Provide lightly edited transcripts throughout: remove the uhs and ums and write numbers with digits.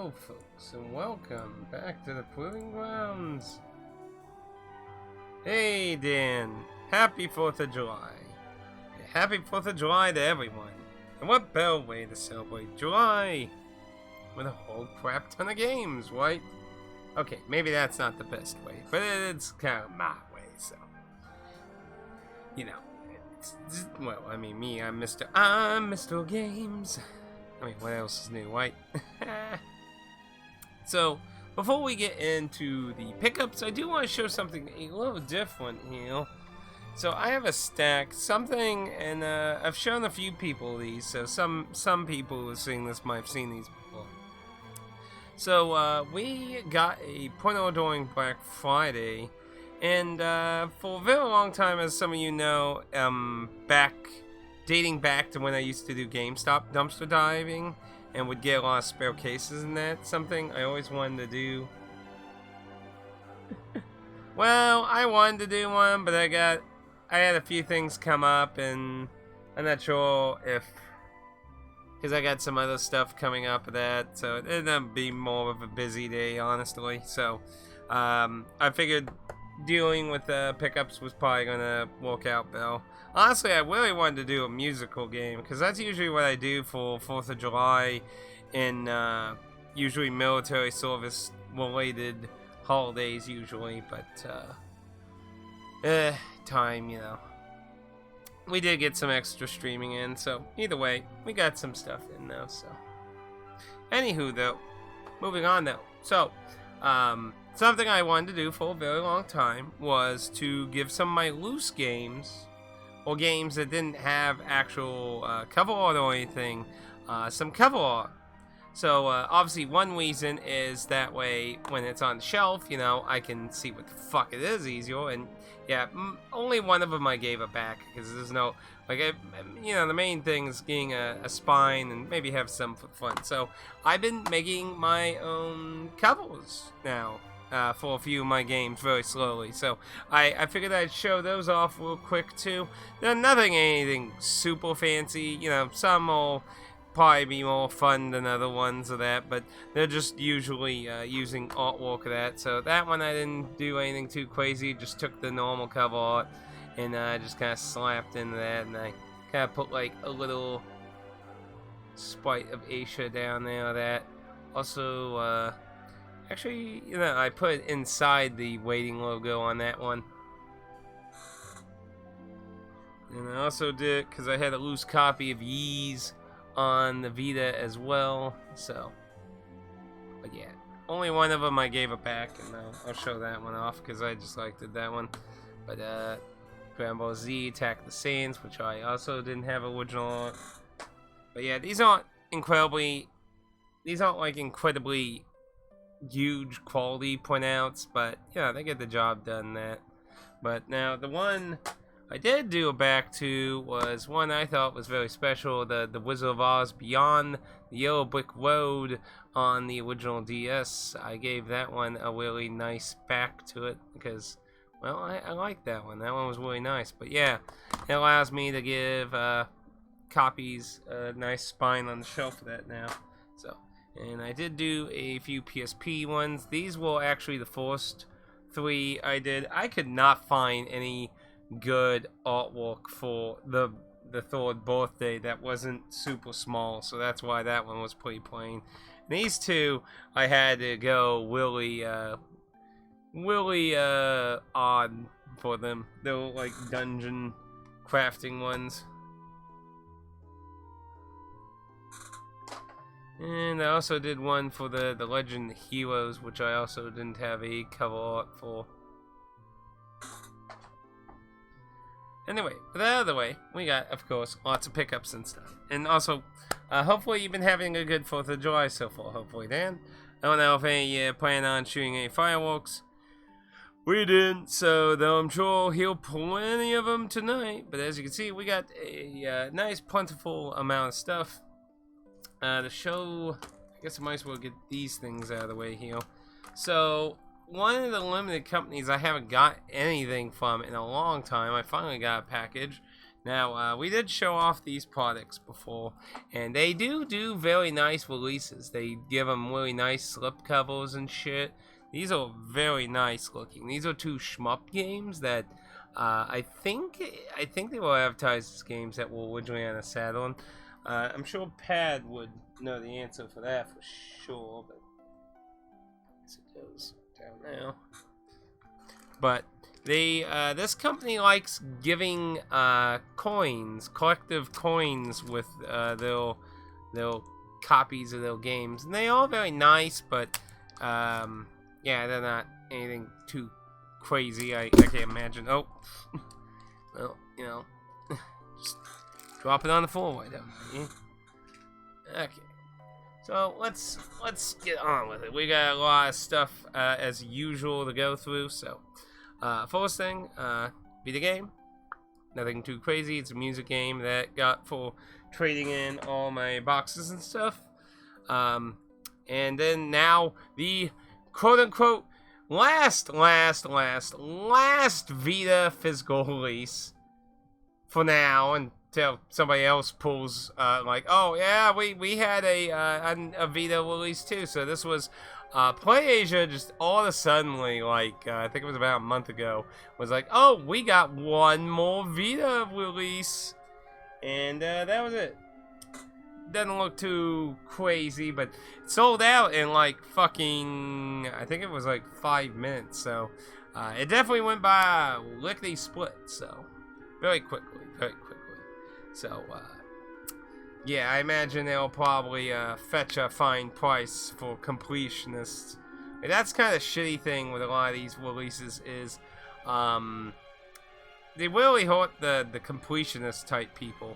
Hello folks, and welcome back to the Proving Grounds. Hey Dan, happy 4th of July. Happy 4th of July to everyone. And what better way to celebrate July with a whole crap ton of games, right? Okay, maybe that's not the best way, but it's kind of my way, so. You know, well, I mean, I'm Mr. Games. I mean, what else is new, right? So, before we get into the pickups, I do want to show something a little different here. So, I have a stack, something, and I've shown a few people these, so some people who are seeing this might have seen these before. So, we got a point during Black Friday, and for a very long time, as some of you know, dating back to when I used to do GameStop dumpster diving and would get a lot of spare cases and that, something I always wanted to do. Well, I wanted to do one, but I had a few things come up, and I'm not sure if, because I got some other stuff coming up with that, so it ended up being more of a busy day, honestly. So I figured dealing with pickups was probably gonna work out well. Honestly, I really wanted to do a musical game, because that's usually what I do for 4th of July and usually military service related holidays usually, but time, you know. We did get some extra streaming in, so either way, we got some stuff in now, so. Anywho though, moving on though. So, something I wanted to do for a very long time was to give some of my loose games, or games that didn't have actual cover art or anything, some cover art. So obviously one reason is that way when it's on the shelf, you know, I can see what the fuck it is easier. And yeah, only one of them I gave it back because there's no, like, you know, the main thing is getting a spine and maybe have some for fun. So I've been making my own covers now. For a few of my games very slowly, so I figured I'd show those off real quick too. They're nothing anything super fancy, you know, some will probably be more fun than other ones of that, but they're just usually using artwork of that. So that one I didn't do anything too crazy, just took the normal cover art and just kind of slapped into that, and I kind of put like a little sprite of Aisha down there. That also actually, you know, I put it inside the waiting logo on that one. And I also did, because I had a loose copy of Yeez on the Vita as well. So, but yeah, only one of them I gave it back, and I'll show that one off because I just liked it, that one. But Dragon Ball Z Attack the Saiyans, which I also didn't have original art. But yeah, these aren't like incredibly huge quality printouts, but yeah, they get the job done. That. But now the one I did do a back to was one I thought was very special, the Wizard of Oz Beyond the Yellow Brick Road on the original DS. I gave that one a really nice back to it because, well, I like that one. That one was really nice. But yeah, it allows me to give copies a nice spine on the shelf of that now. So. And I did do a few PSP ones. These were actually the first 3 I did. I could not find any good artwork for the 3rd birthday that wasn't super small, so that's why that one was pretty plain. And these 2, I had to go really odd for them. They were like dungeon crafting ones. And I also did one for the Legend Heroes, which I also didn't have a cover art for. Anyway, with that out of the way, we got, of course, lots of pickups and stuff. And also, hopefully you've been having a good 4th of July so far, hopefully, Dan. I don't know if any of you plan on shooting any fireworks. We didn't, so though I'm sure he'll plenty of them tonight. But as you can see, we got a nice plentiful amount of stuff. To show, I guess I might as well get these things out of the way here. So, one of the limited companies I haven't got anything from in a long time, I finally got a package. Now, we did show off these products before, and they do very nice releases. They give them really nice slip covers and shit. These are very nice looking. These are 2 shmup games that I think they were advertised as games that were originally on a Saturn. I'm sure Pad would know the answer for that for sure, but it goes down now. But this company likes giving coins, collective coins with their copies of their games, and they are very nice. But yeah, they're not anything too crazy. I can't imagine. Oh, well, you know, just drop it on the floor. Why don't you? Okay. So let's get on with it. We got a lot of stuff as usual to go through. So first thing, Vita game. Nothing too crazy. It's a music game that got for trading in all my boxes and stuff. And then now the quote-unquote last Vita physical release for now, until somebody else pulls like, oh yeah, we had a Vita release too. So this was PlayAsia just all of a sudden, like I think it was about a month ago, was like, oh, we got one more Vita release, and that was it. Doesn't look too crazy, but it sold out in like fucking, I think it was like 5 minutes. So it definitely went by lickety split. So very quickly. So yeah, I imagine they'll probably fetch a fine price for completionists. And that's kind of shitty thing with a lot of these releases is they really hurt the completionist type people.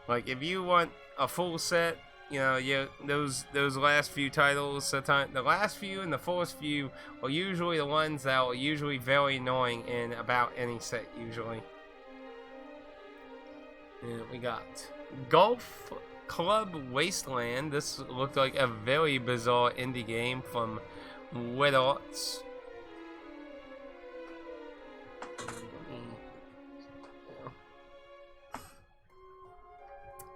Like if you want a full set, you know, those last few titles, sometimes the last few and the first few are usually the ones that are usually very annoying in about any set usually. And we got Golf Club Wasteland. This looked like a very bizarre indie game from Red Arts.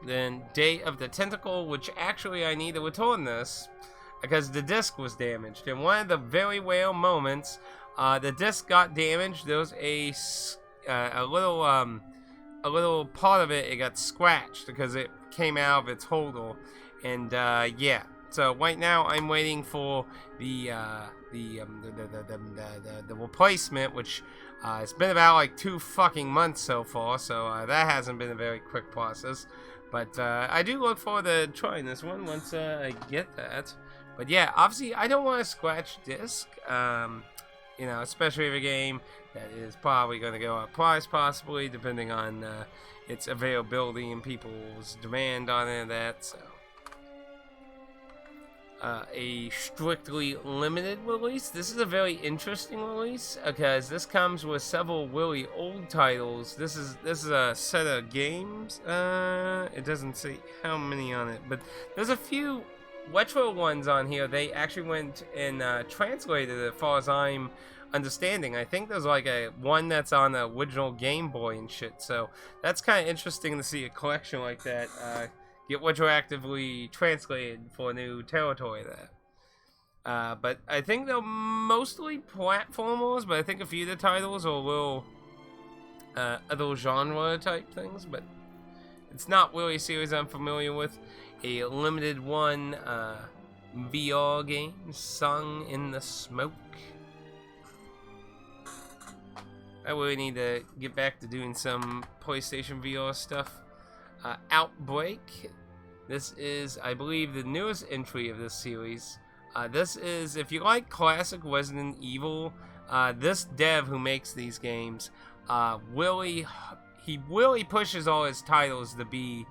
Then Day of the Tentacle, which actually I need to return this because the disc was damaged. In one of the very rare moments, the disc got damaged. There was a little part of it got scratched because it came out of its holder, and yeah. So right now I'm waiting for the replacement, which it's been about like 2 fucking months so far. So that hasn't been a very quick process. But I do look forward to trying this one once I get that. But yeah, obviously I don't want to scratch disc. You know, especially if a game that is probably going to go up price, possibly, depending on its availability and people's demand on it and that. So, a strictly limited release. This is a very interesting release because this comes with several really old titles. This is a set of games. It doesn't say how many on it, but there's a few retro ones on here. They actually went and translated it, as far as I'm understanding. I think there's like a one that's on the original Game Boy and shit. So that's kind of interesting to see a collection like that get retroactively translated for new territory there. But I think they're mostly platformers, but I think a few of the titles are a little other genre type things, but it's not really a series I'm familiar with. A limited one VR game, Sung in the Smoke. I really need to get back to doing some PlayStation VR stuff. Outbreak. This is, I believe, the newest entry of this series. This is, if you like classic Resident Evil, this dev who makes these games, really pushes all his titles to be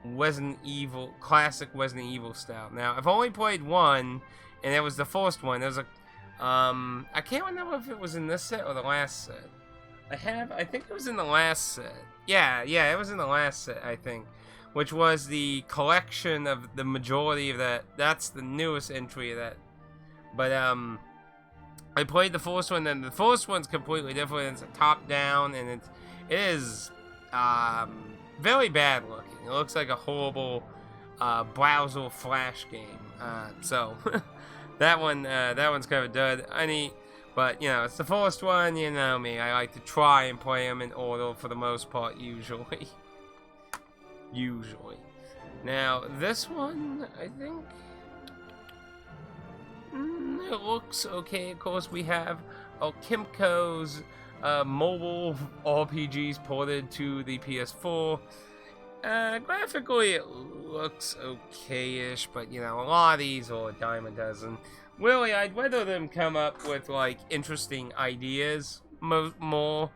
Resident Evil, classic Resident Evil style. Now, I've only played one, and it was the first one. There was I can't remember if it was in this set or the last set. I think it was in the last set. Yeah, it was in the last set, I think. Which was the collection of the majority of that. That's the newest entry of that. But, I played the first one, and the first one's completely different. It's a top-down, and it is very bad looking. It looks like a horrible browser flash game. So that one's kind of a dud. But you know, it's the first one. You know me. I like to try and play them in order for the most part. Usually. Now this one, I think. It looks okay. Of course, we have Kimco's mobile RPGs ported to the PS4. Graphically, it looks okay-ish, but you know, a lot of these are a dime a dozen. Really, I'd rather them come up with like interesting ideas more,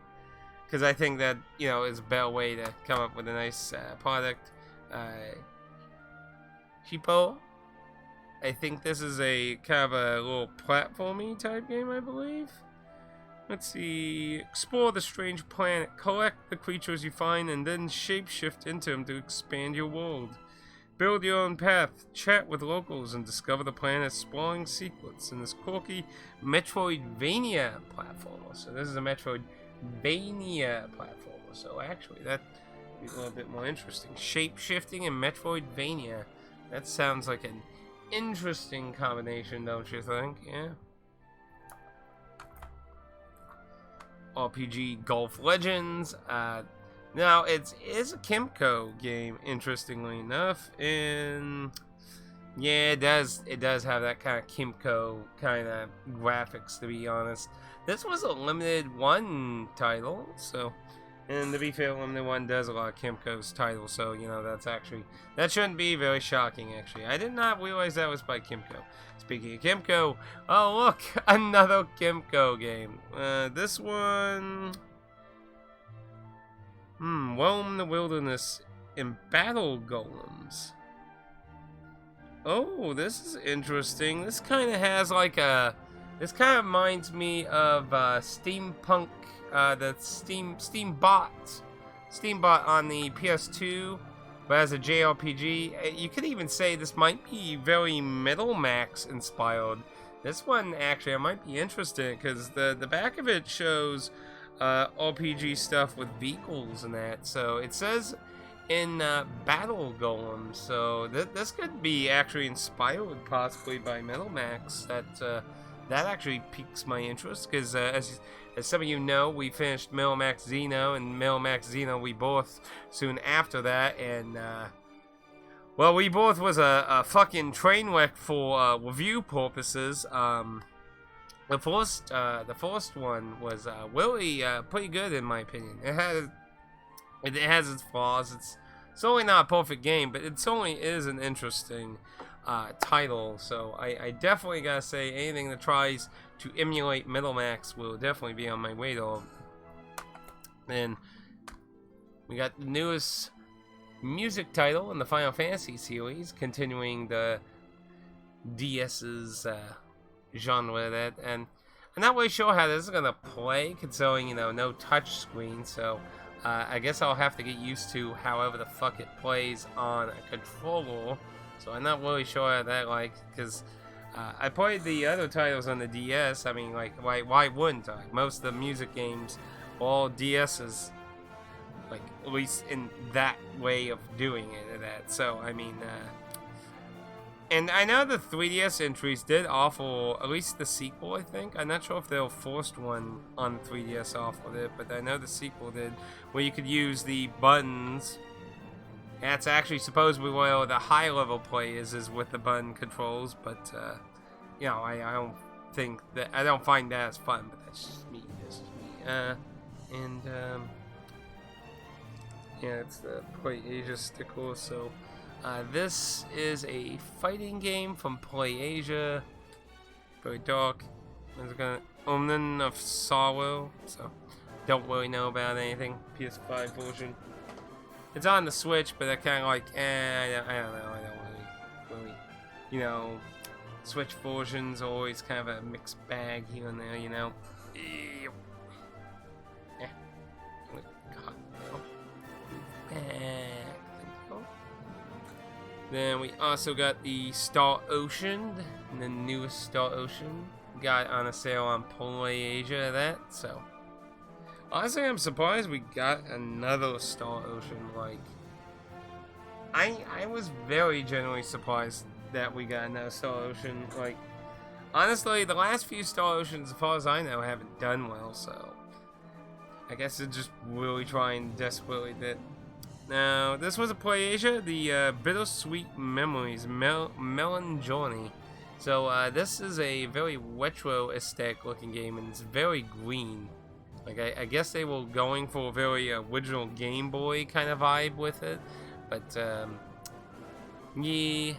because I think that, you know, is a better way to come up with a nice product. Cheapo. I think this is a kind of a little platformy type game, I believe. Let's see. Explore the strange planet, collect the creatures you find, and then shapeshift into them to expand your world. Build your own path, chat with locals, and discover the planet's sprawling secrets in this quirky Metroidvania platformer. So this is a Metroidvania platformer. So actually, that would be a little bit more interesting. Shapeshifting and Metroidvania. That sounds like an interesting combination, don't you think? Yeah. RPG Golf Legends. Now it is a Kimco game, interestingly enough, and yeah, it does have that kind of Kimco kind of graphics, to be honest. This was a limited one title, so, and to be fair, limited one does a lot of Kimco's titles, so you know that shouldn't be very shocking. Actually, I did not realize that was by Kimco. Speaking of Kimco, oh look, another Kimco game. This one, Roam the Wilderness in Battle Golems. Oh, this is interesting. This kind of has like this kind of reminds me of steampunk, the Steambot on the PS2. But as a JRPG, you could even say this might be very Metal Max inspired. This one, actually, I might be interested, because the back of it shows RPG stuff with vehicles and that. So it says in Battle Golem, so this could be actually inspired possibly by Metal Max. That actually piques my interest, because as some of you know, we finished Metal Max Xeno, and Metal Max Xeno Rebirth soon after that, and well, Rebirth was a fucking train wreck for review purposes. The first one was really pretty good in my opinion. It has its flaws. It's certainly not a perfect game, but it certainly is an interesting title. So I definitely gotta say, anything that tries to emulate Metal Max will definitely be on my radar. Then we got the newest music title in the Final Fantasy series, continuing the DS's genre. That, and I'm not really sure how this is gonna play, considering, you know, no touch screen. So I guess I'll have to get used to however the fuck it plays on a controller. So I'm not really sure how that, like, because I played the other titles on the DS. I mean, like, why wouldn't I? Most of the music games, all DS's, like, at least in that way of doing it. That. So, I mean, and I know the 3DS entries did offer at least the sequel, I think. I'm not sure if the first one on 3DS offered it, but I know the sequel did, where you could use the buttons. That's actually supposedly where the high level play is with the button controls, but you know, I don't find that as fun, but that's just me. And yeah, it's the PlayAsia sticker. So this is a fighting game from PlayAsia. Very dark. It's got Omen of Sorrow. So don't really know about anything. PS5 version. It's on the Switch, but I kind of like, I don't know. I don't really, you know, Switch versions are always kind of a mixed bag here and there, you know. God, no. Then we also got the Star Ocean, the newest Star Ocean. Got on a sale on PlayAsia, that, so. Honestly, I'm surprised we got another Star Ocean. Like, I was very genuinely surprised that we got another Star Ocean. Like, honestly, the last few Star Oceans, as far as I know, haven't done well, so I guess it's just really trying desperately that. Now, this was a Play-Asia, the Bittersweet Memories, Melon Journey. So, this is a very retro aesthetic looking game, and it's very green. Like, I guess they were going for a very original Game Boy kind of vibe with it. But, yeah,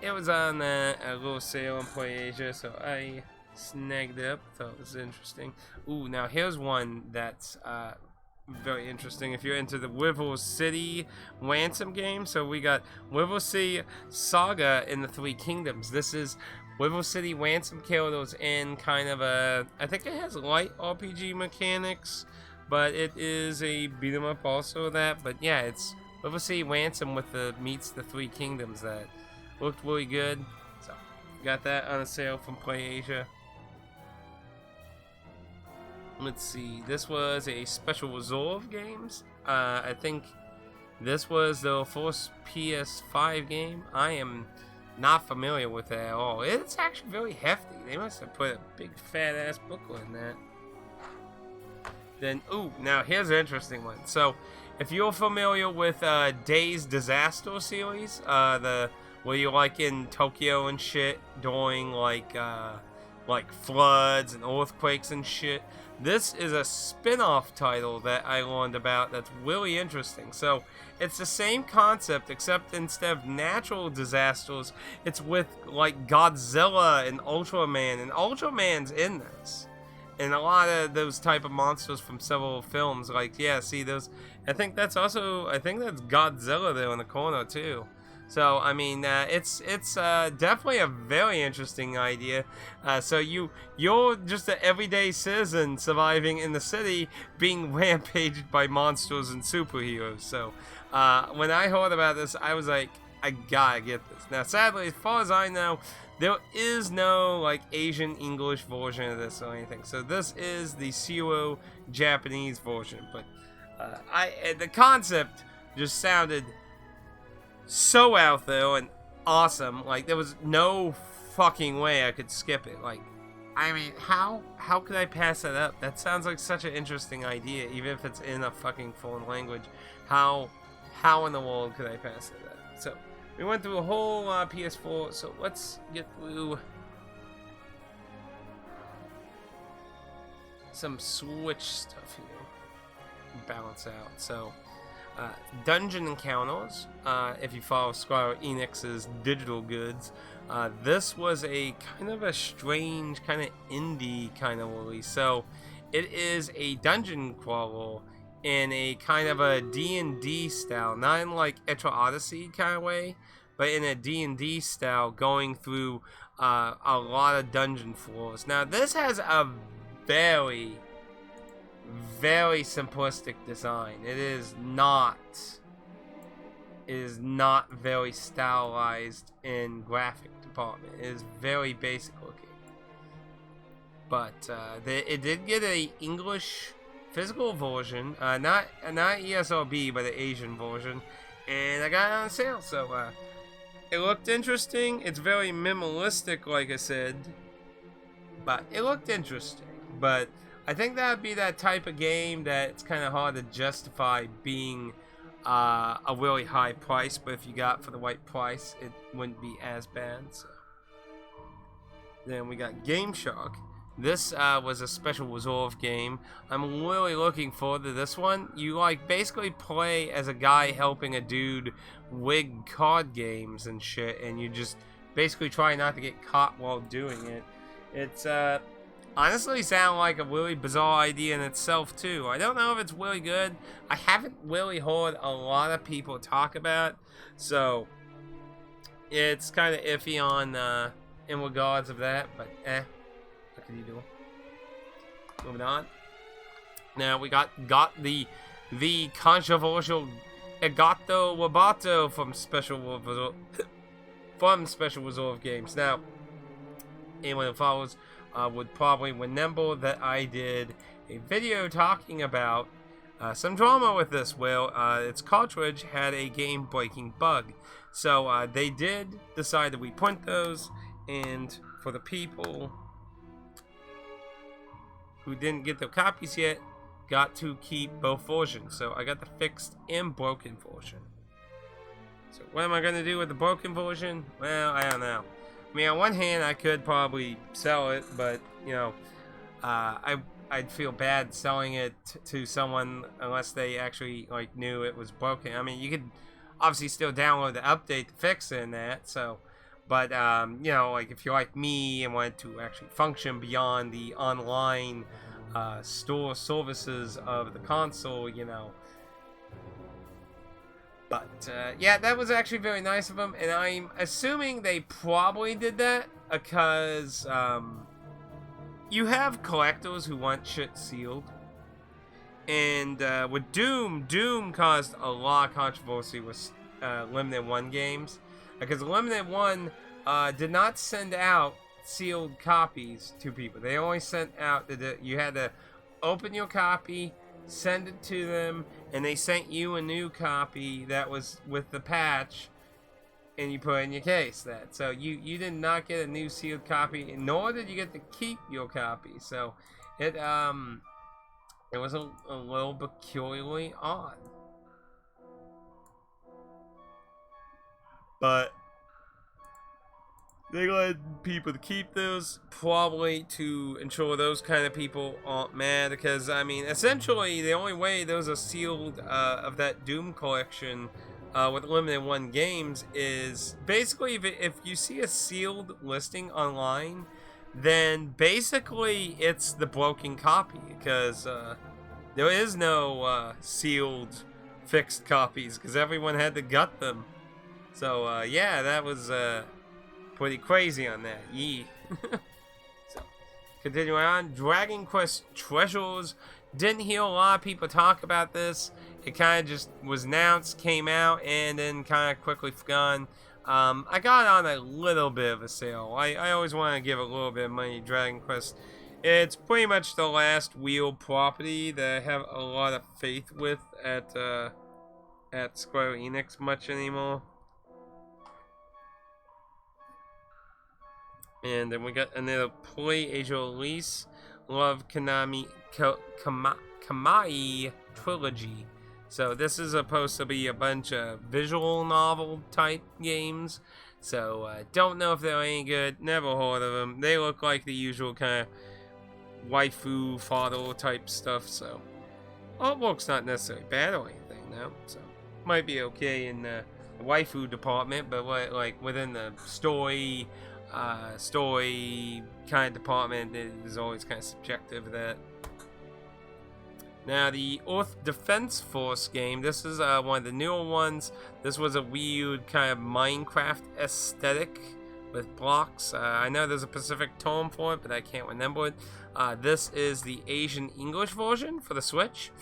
it was on a little sale in Play-Asia, so I snagged it up. Thought it was interesting. Ooh, now here's one that's very interesting if you're into the River City Ransom game. So we got River City Saga in the Three Kingdoms. This is River City Ransom Killers in kind of a, I think it has light RPG mechanics, but it is a beat 'em up also that. But yeah, it's River City Ransom with the meets the Three Kingdoms that looked really good. So got that on a sale from Play-Asia. Let's see, this was a Special Resolve Games. I think this was the first PS5 game. I am not familiar with it at all. It's actually very hefty. They must have put a big fat ass booklet in that. Then, ooh, now here's an interesting one. So, if you're familiar with Days Disaster series, where you're like in Tokyo and shit during like floods and earthquakes and shit. This is a spin-off title that I learned about that's really interesting. So, it's the same concept, except instead of natural disasters, it's with, like, Godzilla and Ultraman, and Ultraman's in this. And a lot of those type of monsters from several films, like, yeah, see those, I think that's Godzilla there in the corner, too. So, I mean, it's definitely a very interesting idea. So you're just an everyday citizen surviving in the city, being rampaged by monsters and superheroes. So, when I heard about this, I was like, I gotta get this. Now, sadly, as far as I know, there is no, like, Asian English version of this or anything. So this is the Zero Japanese version. But, the concept just sounded so out there and awesome. Like, there was no fucking way I could skip it. Like, I mean, how could I pass that up? That sounds like such an interesting idea, even if it's in a fucking foreign language. How in the world could I pass that up? So, we went through a whole PS4, so let's get through some Switch stuff here. Balance out. So, Dungeon Encounters, if you follow Square Enix's digital goods, this was a kind of a strange, kind of indie kind of release. So, it is a dungeon crawler in a kind of a D&D style, not in like Etra Odyssey kind of way, but in a D&D style, going through a lot of dungeon floors. Now, this has a very simplistic design. It is not very stylized in graphic department. It is very basic looking. But it did get a English physical version, not ESRB, but an Asian version, and I got it on sale. So it looked interesting. It's very minimalistic, like I said, but it looked interesting. But I think that would be that type of game that it's kind of hard to justify being a really high price, but if you got it for the right price, it wouldn't be as bad. So. Then we got Game Shark. This was a Special Resolve game. I'm really looking forward to this one. You like basically play as a guy helping a dude rig card games and shit, and you just basically try not to get caught while doing it. It's honestly sound like a really bizarre idea in itself too. I don't know if it's really good. I haven't really heard a lot of people talk about it, so it's kind of iffy on in regards of that, but what can you do? Moving on. Now we got the controversial Egato Wabato from Special Resolve Games. Now, anyone who follows would probably remember that I did a video talking about some drama with this. Well, its cartridge had a game-breaking bug. So they did decide to reprint those, and for the people who didn't get their copies yet, got to keep both versions. So I got the fixed and broken version. So what am I going to do with the broken version? Well, I don't know. I mean, on one hand, I could probably sell it, but, you know, I'd feel bad selling it to someone unless they actually, like, knew it was broken. I mean, you could obviously still download the update to fix it and that, so... But, you know, like, if you're like me and want to actually function beyond the online store services of the console, you know. But, yeah, that was actually very nice of them, and I'm assuming they probably did that because, you have collectors who want shit sealed. And, with Doom caused a lot of controversy with Limited One games. Because Limited One did not send out sealed copies to people. They only sent out you had to open your copy, send it to them, and they sent you a new copy that was with the patch, and you put it in your case. So you did not get a new sealed copy, nor did you get to keep your copy. So it was a little peculiarly odd. But they wanted people to keep those, probably to ensure those kind of people aren't mad, because, I mean, essentially, the only way those are sealed of that Doom collection with Limited One games is, basically, if you see a sealed listing online, then basically it's the broken copy, because there is no sealed fixed copies, because everyone had to gut them. So, yeah, that was pretty crazy on that. Yee. So, continuing on, Dragon Quest Treasures. Didn't hear a lot of people talk about this. It kind of just was announced, came out, and then kind of quickly forgotten. I got on a little bit of a sale. I always want to give a little bit of money to Dragon Quest. It's pretty much the last wheel property that I have a lot of faith with at Square Enix much anymore. And then we got another Play Asia release, Love Kamai Trilogy. So this is supposed to be a bunch of visual novel type games. So don't know if they're any good. Never heard of them. They look like the usual kind of waifu father type stuff. So artwork's not necessarily bad or anything, no. So might be okay in the waifu department, but like within the story kind of department, it is always kind of subjective. That now the Earth Defense Force game, this is one of the newer ones. This was a weird kind of Minecraft aesthetic with blocks. I know there's a specific term for it, but I can't remember it. This is the Asian English version for the Switch.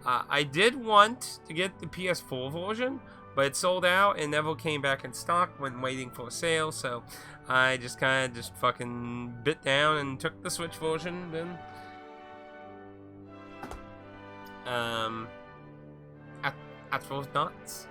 I did want to get the PS4 version, but it sold out and never came back in stock when waiting for a sale, so I just kind of fucking bit down and took the Switch version then. At first nuts.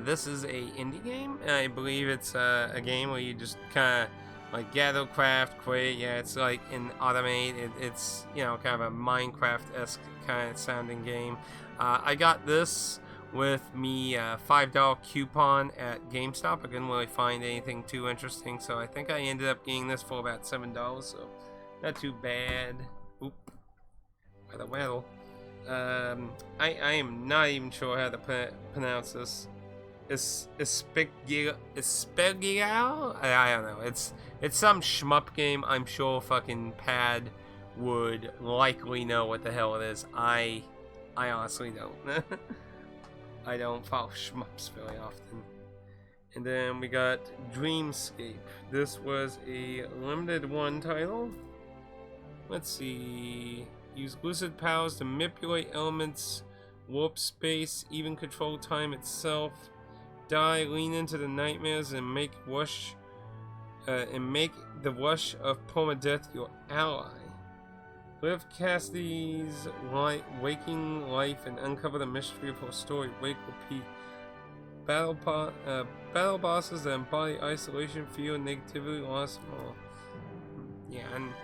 This is a indie game. I believe it's a game where you just kind of like gather, craft, create. Yeah, it's like in Automate. It's, you know, kind of a Minecraft-esque kind of sounding game. I got this with me $5 coupon at GameStop. I couldn't really find anything too interesting, so I think I ended up getting this for about $7, so not too bad. Oop. Well. I am not even sure how to pronounce this. Espegial? I don't know. It's some shmup game. I'm sure fucking Pad would likely know what the hell it is. I honestly don't. I don't follow shmups very often. And then we got Dreamscape. This was a limited one title. Let's see. Use lucid powers to manipulate elements, warp space, even control time itself. Die, lean into the nightmares, and make the rush of permadeath your ally. Live Cassidy's waking life and uncover the mystery of her story. Wake, repeat. Battle bosses that embody isolation, fear, negativity, loss, more. Yeah, I'm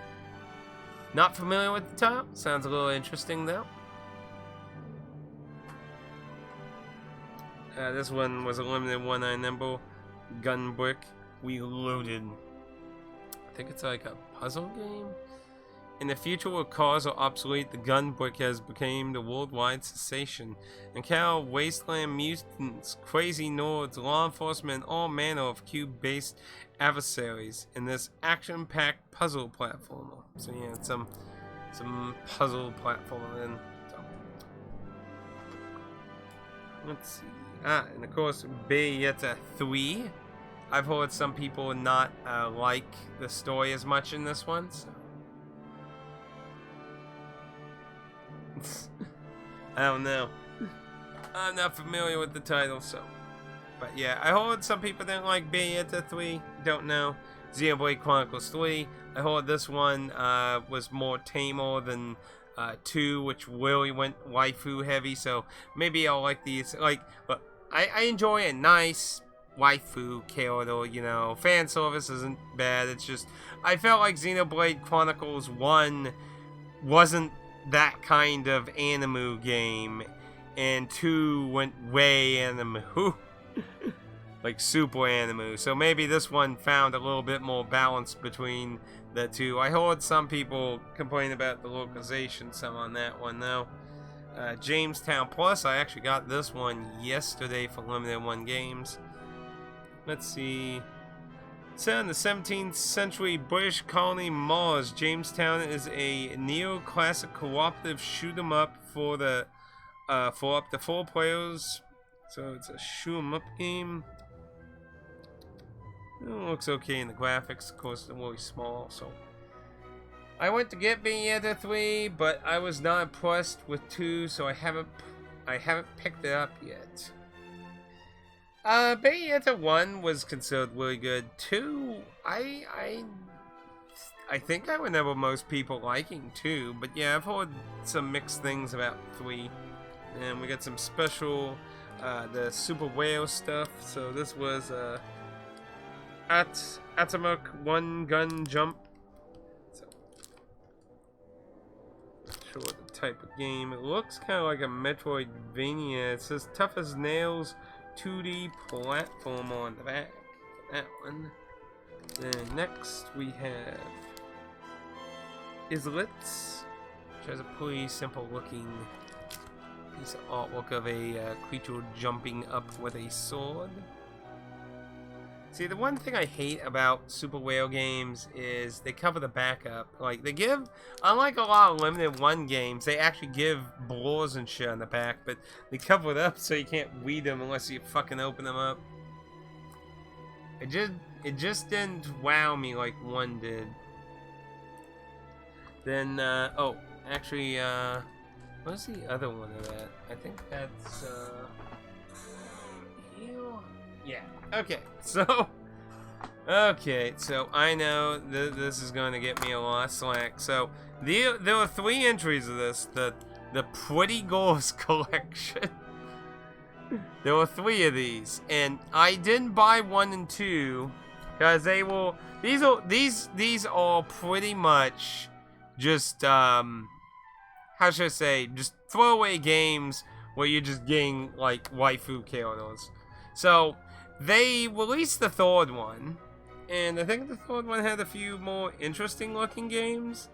not familiar with the title. Sounds a little interesting though. This one was a limited one, I remember. Gunbrick. We loaded. I think it's like a puzzle game. In the future where cars are obsolete, the Gunbrick has become the worldwide sensation. Encounter wasteland mutants, crazy nerds, law enforcement, and all manner of cube-based adversaries in this action-packed puzzle platformer. So yeah, it's some puzzle platformer. And so. Let's see. And of course, Bayonetta 3. I've heard some people not like the story as much in this one. So. I don't know. I'm not familiar with the title, so. But yeah, I heard some people didn't like Bayonetta 3. Don't know. Xenoblade Chronicles 3. I heard this one was more tamer than 2, which really went waifu heavy. So maybe I'll like these. Like, but I enjoy a nice waifu character. You know, fan service isn't bad. It's just I felt like Xenoblade Chronicles 1 wasn't that kind of anime game, and 2 went way anime. Like super anime. So maybe this one found a little bit more balance between the two. I heard some people complain about the localization some on that one though. Jamestown Plus, I actually got this one yesterday for Limited One Games. Let's see. Set in the 17th century British colony Mars, Jamestown is a neoclassic cooperative shoot 'em up for up to 4 players. So it's a shoot 'em up game. It looks okay in the graphics, of course, they're really small. So I went to get Bayonetta 3, but I was not impressed with 2, so I haven't picked it up yet. Bayonetta 1 was considered really good. 2, I think I remember most people liking 2, but yeah, I've heard some mixed things about 3. And we got some special, the Super Whale stuff. So this was, Atticusmj 1 gun jump. So, not sure what the type of game. It looks kind of like a Metroidvania. It says tough as nails. 2D platform on the back for that one. Then next we have Islets, which has a pretty simple looking piece of artwork of a creature jumping up with a sword. See, the one thing I hate about Super Whale games is they cover the back up. Like, they give, unlike a lot of Limited One games, they actually give blurs and shit on the back, but they cover it up so you can't read them unless you fucking open them up. It just didn't wow me like 1 did. Then, oh, actually, what's the other one of that? I think that's, yeah. Okay, so I know this is going to get me a lot of slack. So there were 3 entries of this. The Pretty Girls collection. There were 3 of these, and I didn't buy 1 and 2 because they were these are pretty much just how should I say, just throwaway games where you're just getting like waifu characters. So they released the 3rd one, and I think the 3rd one had a few more interesting looking games.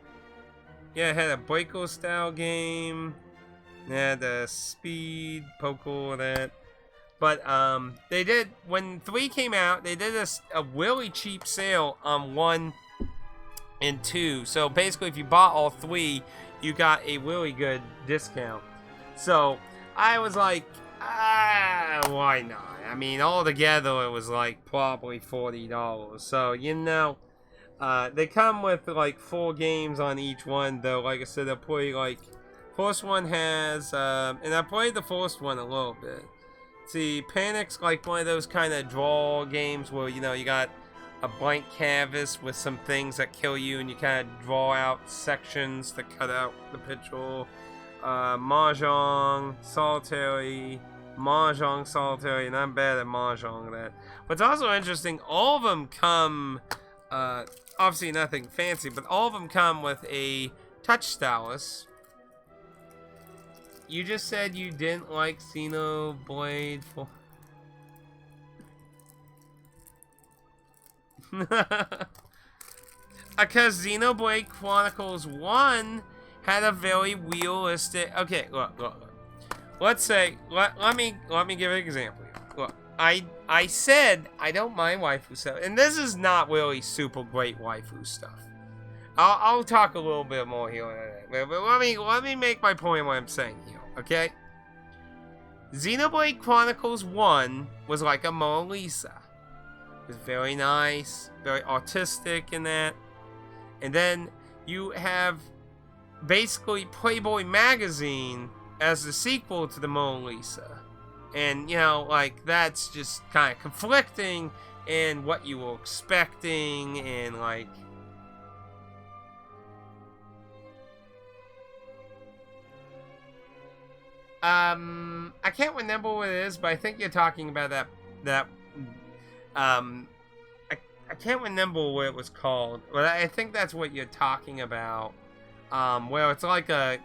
Yeah, it had a Breaker style game, it had a speed, poker, that. But they did, when 3 came out, they did a really cheap sale on 1 and 2. So basically, if you bought all 3, you got a really good discount. So I was like, why not? I mean, altogether it was like probably $40. So, you know, they come with like 4 games on each one, though. Like I said, they'll play like, first one has, and I played the first one a little bit. See, Panic's like one of those kind of draw games where, you know, you got a blank canvas with some things that kill you, and you kind of draw out sections to cut out the picture. Mahjong, solitary, and I'm bad at Mahjong. That. What's also interesting, all of them come, obviously nothing fancy, but all of them come with a touch stylus. You just said you didn't like Xenoblade 4. Because Xenoblade Chronicles 1 had a very realistic... Okay, look. Let's say... Let me give an example here. Look, I said I don't mind waifu stuff. And this is not really super great waifu stuff. I'll talk a little bit more here. But let me make my point what I'm saying here. Okay? Xenoblade Chronicles 1 was like a Mona Lisa. It was very nice, very artistic in that. And then you have basically Playboy magazine as the sequel to the Mona Lisa. And, you know, like, that's just kind of conflicting in what you were expecting and, like... I can't remember what it is, but I think you're talking about I can't remember what it was called, but I think that's what you're talking about. Where it's like a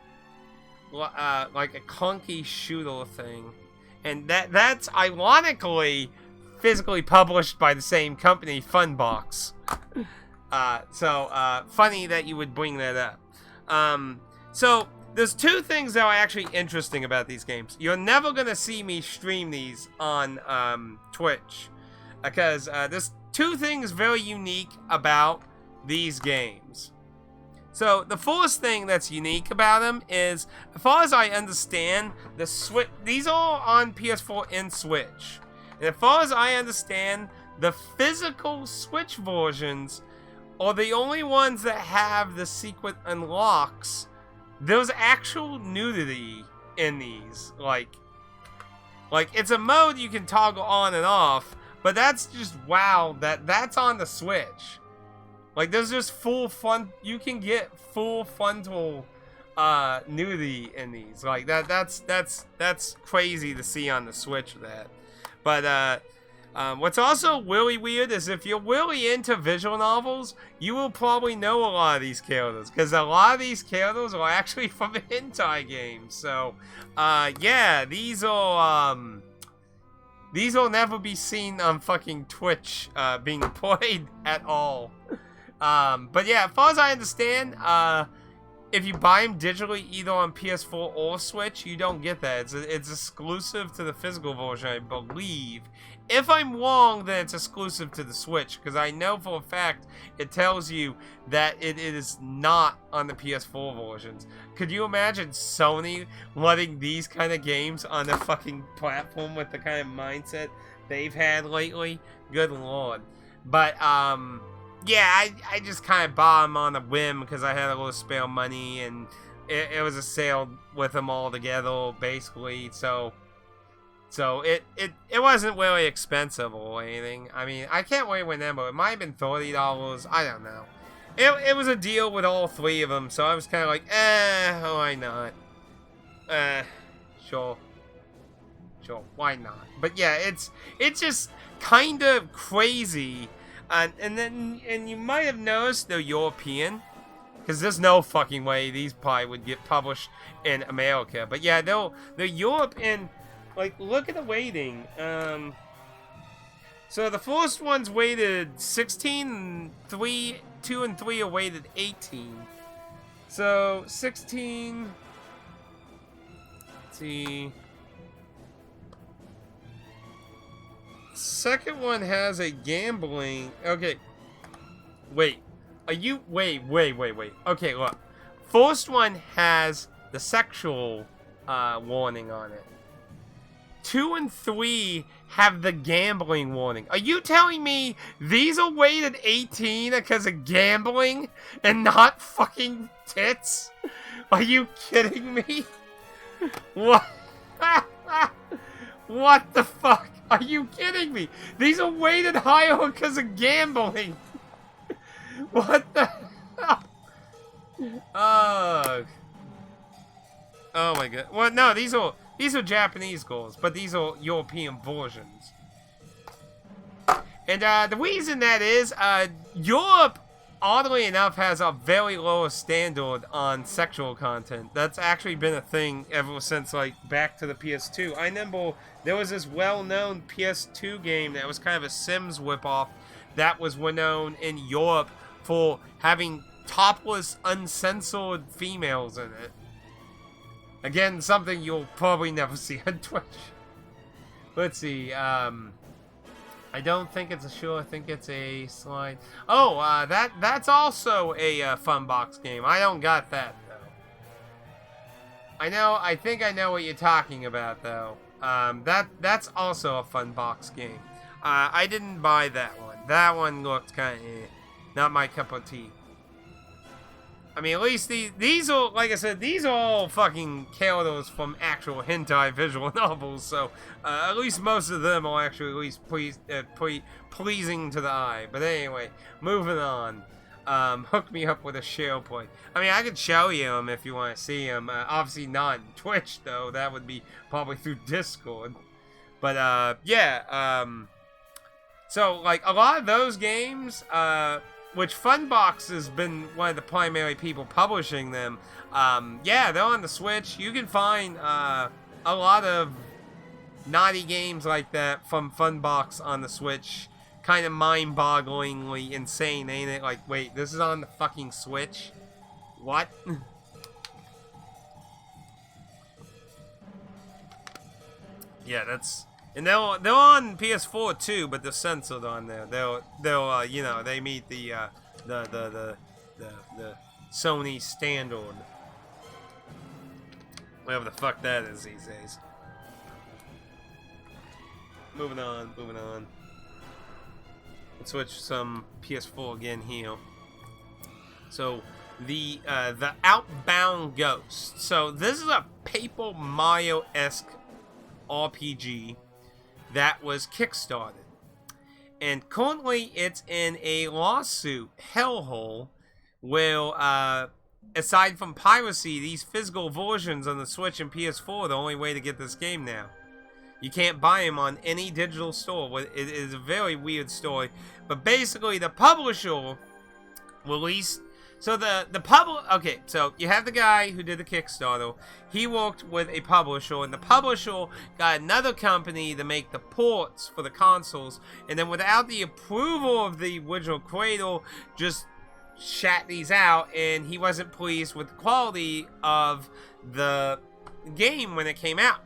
clunky shooter thing, and that's ironically physically published by the same company, Funbox. So funny that you would bring that up. So there's two things that are actually interesting about these games. You're never gonna see me stream these on Twitch, because there's two things very unique about these games. So the first thing that's unique about them is, as far as I understand, the Switch. These are on PS4 and Switch, and as far as I understand, the physical Switch versions are the only ones that have the secret unlocks. There's actual nudity in these, like it's a mode you can toggle on and off, but that's just wow. That's on the Switch. Like, there's just full fun. You can get full frontal nudity in these. Like that's crazy to see on the Switch. But what's also really weird is if you're really into visual novels, you will probably know a lot of these characters, because a lot of these characters are actually from hentai games. So, yeah, these will never be seen on fucking Twitch being played at all. But yeah, as far as I understand, if you buy them digitally, either on PS4 or Switch, you don't get that. It's exclusive to the physical version, I believe. If I'm wrong, then it's exclusive to the Switch, because I know for a fact it tells you that it is not on the PS4 versions. Could you imagine Sony letting these kind of games on the fucking platform with the kind of mindset they've had lately? Good lord. But, yeah, I just kind of bought them on a whim because I had a little spare money, and it was a sale with them all together, basically. So it wasn't really expensive or anything. I mean, I can't really remember. It might have been $30. I don't know. It was a deal with all three of them, so I was kind of like, why not? Sure, why not? But yeah, it's just kind of crazy. And you might have noticed they're European, because there's no fucking way these probably would get published in America. But yeah, they're Europe, and like, look at the weighting. So the first one's weighted 16, 2 and 3 are weighted 18. So 16. Let's see. Second one has a gambling. Okay. Wait. Wait. Okay, look. First one has the sexual warning on it. 2 and 3 have the gambling warning. Are you telling me these are weighted 18 because of gambling and not fucking tits? Are you kidding me? What? What the fuck? Are you kidding me? These are weighted higher because of gambling. What the hell? Oh my god. Well, no, these are Japanese goals, but these are European versions. And the reason that is, Europe, oddly enough, has a very low standard on sexual content. That's actually been a thing ever since, like, back to the PS2. I remember there was this well-known PS2 game that was kind of a Sims whip-off that was renowned in Europe for having topless, uncensored females in it. Again, something you'll probably never see on Twitch. Let's see, I don't think it's a show. I think it's a slide. Oh, that's also a Funbox game. I don't got that though. I think I know what you're talking about though. That's also a Funbox game. I didn't buy that one. That one looked kind of not my cup of tea. I mean, at least these are, like I said, these are all fucking characters from actual hentai visual novels, so at least most of them are actually at least pleasing to the eye. But anyway, moving on. Hook me up with a share play. I mean, I could show you them if you want to see them. Obviously not on Twitch, though. That would be probably through Discord. But, yeah, so, like, a lot of those games, which Funbox has been one of the primary people publishing them. Yeah, they're on the Switch. You can find a lot of naughty games like that from Funbox on the Switch. Kind of mind-bogglingly insane, ain't it? Like, wait, this is on the fucking Switch? What? Yeah, that's... And they're on PS4 too, but they're censored on there. They'll you know, they meet the Sony standard, whatever the fuck that is these days. Moving on. Let's switch some PS4 again here. So the Outbound Ghost. So this is a Paper Mario-esque RPG that was kickstarted, and currently it's in a lawsuit hellhole where, aside from piracy, these physical versions on the Switch and PS4 are the only way to get this game now. You can't buy them on any digital store. It is a very weird story, but basically the publisher released... So okay, so you have the guy who did the Kickstarter. He worked with a publisher, and the publisher got another company to make the ports for the consoles, and then without the approval of the original creator, just shat these out, and he wasn't pleased with the quality of the game when it came out.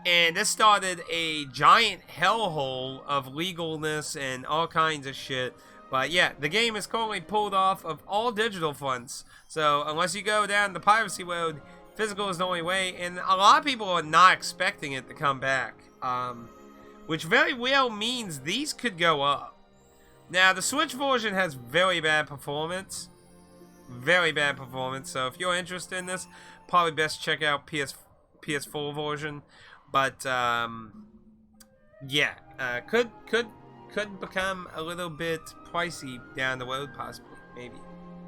And this started a giant hellhole of legalness and all kinds of shit. But yeah, the game is currently pulled off of all digital fronts. So unless you go down the piracy road, physical is the only way. And a lot of people are not expecting it to come back. Which very well means these could go up. Now, the Switch version has very bad performance. Very bad performance. So if you're interested in this, probably best check out PS4 version. But yeah, could become a little bit pricey down the road, possibly, maybe,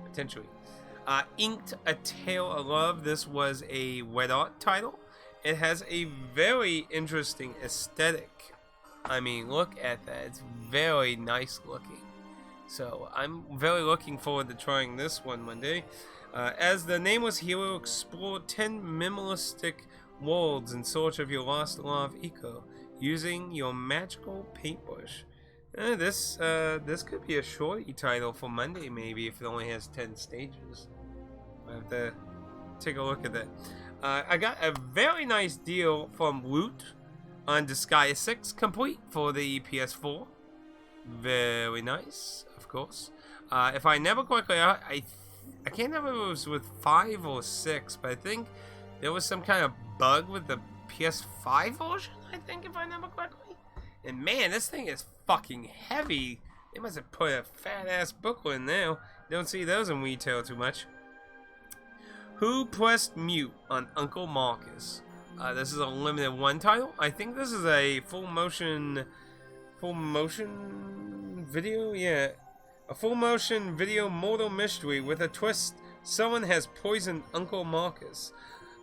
potentially. Inked A Tale of Love. This was a Red Art title. It has a very interesting aesthetic. I mean, look at that. It's very nice looking. So I'm very looking forward to trying this one day. As the nameless hero, explore 10 minimalistic worlds in search of your lost love echo using your magical paintbrush. This could be a shorty title for Monday, maybe, if it only has 10 stages. I have to take a look at that. I got a very nice deal from Loot on Disgaea 6 complete for the PS4. Very nice, of course. If I remember correctly, I can't remember if it was with 5 or 6, but I think there was some kind of bug with the PS5 version, I think, if I remember correctly. And man, this thing is fucking heavy. They must have put a fat-ass booklet in there. Don't see those in retail too much. Who Pressed Mute on Uncle Marcus. This is a limited one title. I think this is a full motion video. Yeah, a full motion video mortal mystery with a twist. Someone has poisoned Uncle Marcus.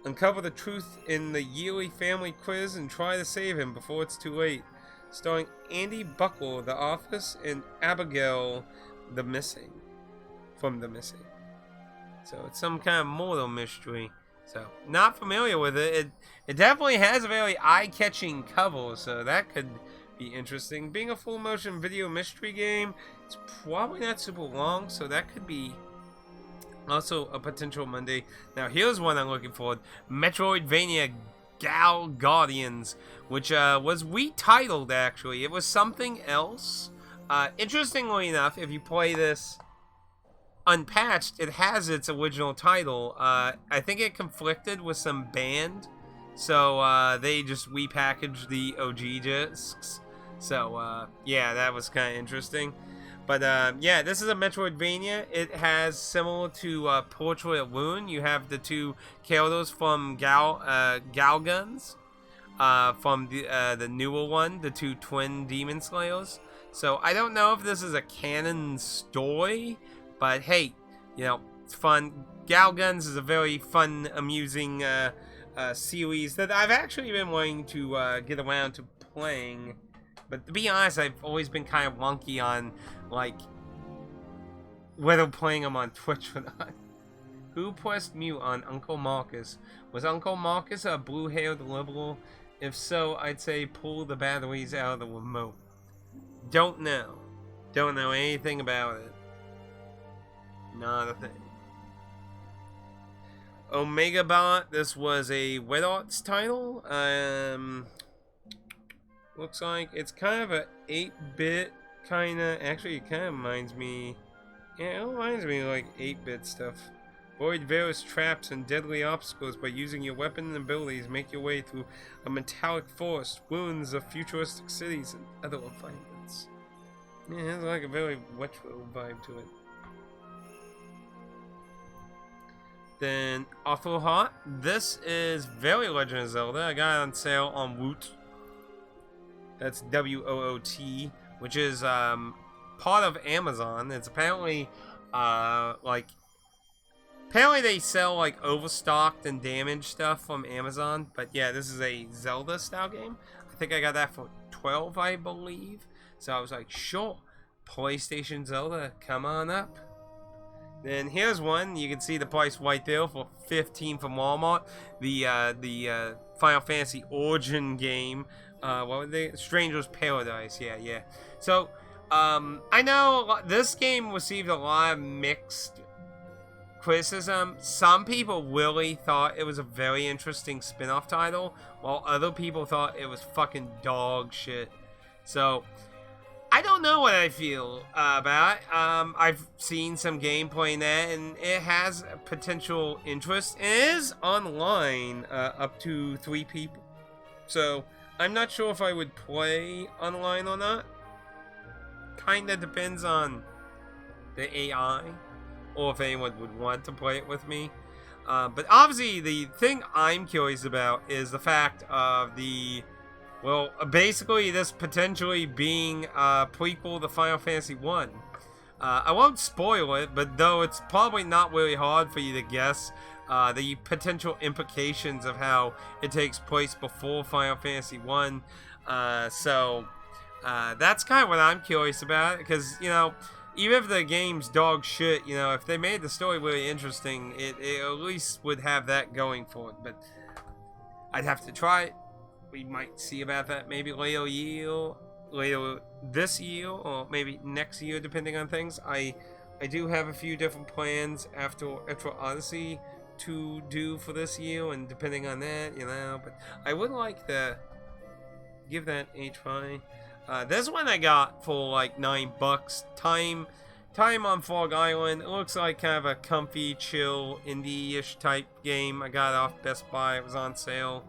Uncover the truth in the yearly family quiz and try to save him before it's too late. Starring Andy Buckle, The Office, and Abigail, The Missing. From The Missing. So it's some kind of mortal mystery. So, not familiar with it. It definitely has a very eye-catching cover, so that could be interesting. Being a full-motion video mystery game, it's probably not super long, so that could be also a potential Monday. Now, here's one I'm looking for. Metroidvania Gal Guardians, which was retitled, actually. It was something else. Interestingly enough, if you play this unpatched, it has its original title. I think it conflicted with some band, so they just repackaged the OG discs. So yeah, that was kind of interesting. But yeah, this is a Metroidvania. It has, similar to Portrait of Ruin, you have the two characters from Galguns, from the newer one, the two twin demon slayers. So I don't know if this is a canon story, but hey, you know, it's fun. Galguns is a very fun, amusing series that I've actually been wanting to get around to playing. But to be honest, I've always been kind of wonky on, like, whether playing them on Twitch or not. Who pressed mute on Uncle Marcus? Was Uncle Marcus a blue-haired liberal? If so, I'd say pull the batteries out of the remote. Don't know. Don't know anything about it. Not a thing. Omega Bot, this was a Wet Arts title. Looks like it's kind of a 8-bit kind of. Actually, it kind of reminds me. Yeah, it reminds me of like 8-bit stuff. Avoid various traps and deadly obstacles by using your weapon and abilities. Make your way through a metallic forest, ruins of futuristic cities, and other refinements. Yeah, it has like a very retro vibe to it. Then Awful Hot. This is very Legend of Zelda. I got it on sale on Woot. That's WOOT, which is part of Amazon. It's apparently apparently they sell like overstocked and damaged stuff from Amazon. But yeah, this is a Zelda style game. I think I got that for $12, I believe. So I was like, sure, PlayStation Zelda, come on up. Then here's one. You can see the price right there for $15 from Walmart. The Final Fantasy Origin game. What were they? Stranger's Paradise. Yeah. So, I know this game received a lot of mixed criticism. Some people really thought it was a very interesting spin-off title, while other people thought it was fucking dog shit. So, I don't know what I feel about it. I've seen some gameplay in that, and it has potential interest. It is online, up to 3 people. So, I'm not sure if I would play online or not. Kinda depends on the AI, or if anyone would want to play it with me. But obviously, the thing I'm curious about is the fact of the... Well, basically, this potentially being a prequel to Final Fantasy 1. I won't spoil it, but though it's probably not really hard for you to guess the potential implications of how it takes place before Final Fantasy 1. So, that's kind of what I'm curious about, because, you know, even if the game's dog shit, you know, if they made the story really interesting, it at least would have that going for it. But I'd have to try it. We might see about that maybe later this year, or maybe next year, depending on things. I do have a few different plans after Retro Odyssey to do for this year, and depending on that, you know, but I would like to give that a try. This one I got for like $9. Time on Fog Island. It looks like kind of a comfy, chill, indie-ish type game. I got it off Best Buy. It was on sale.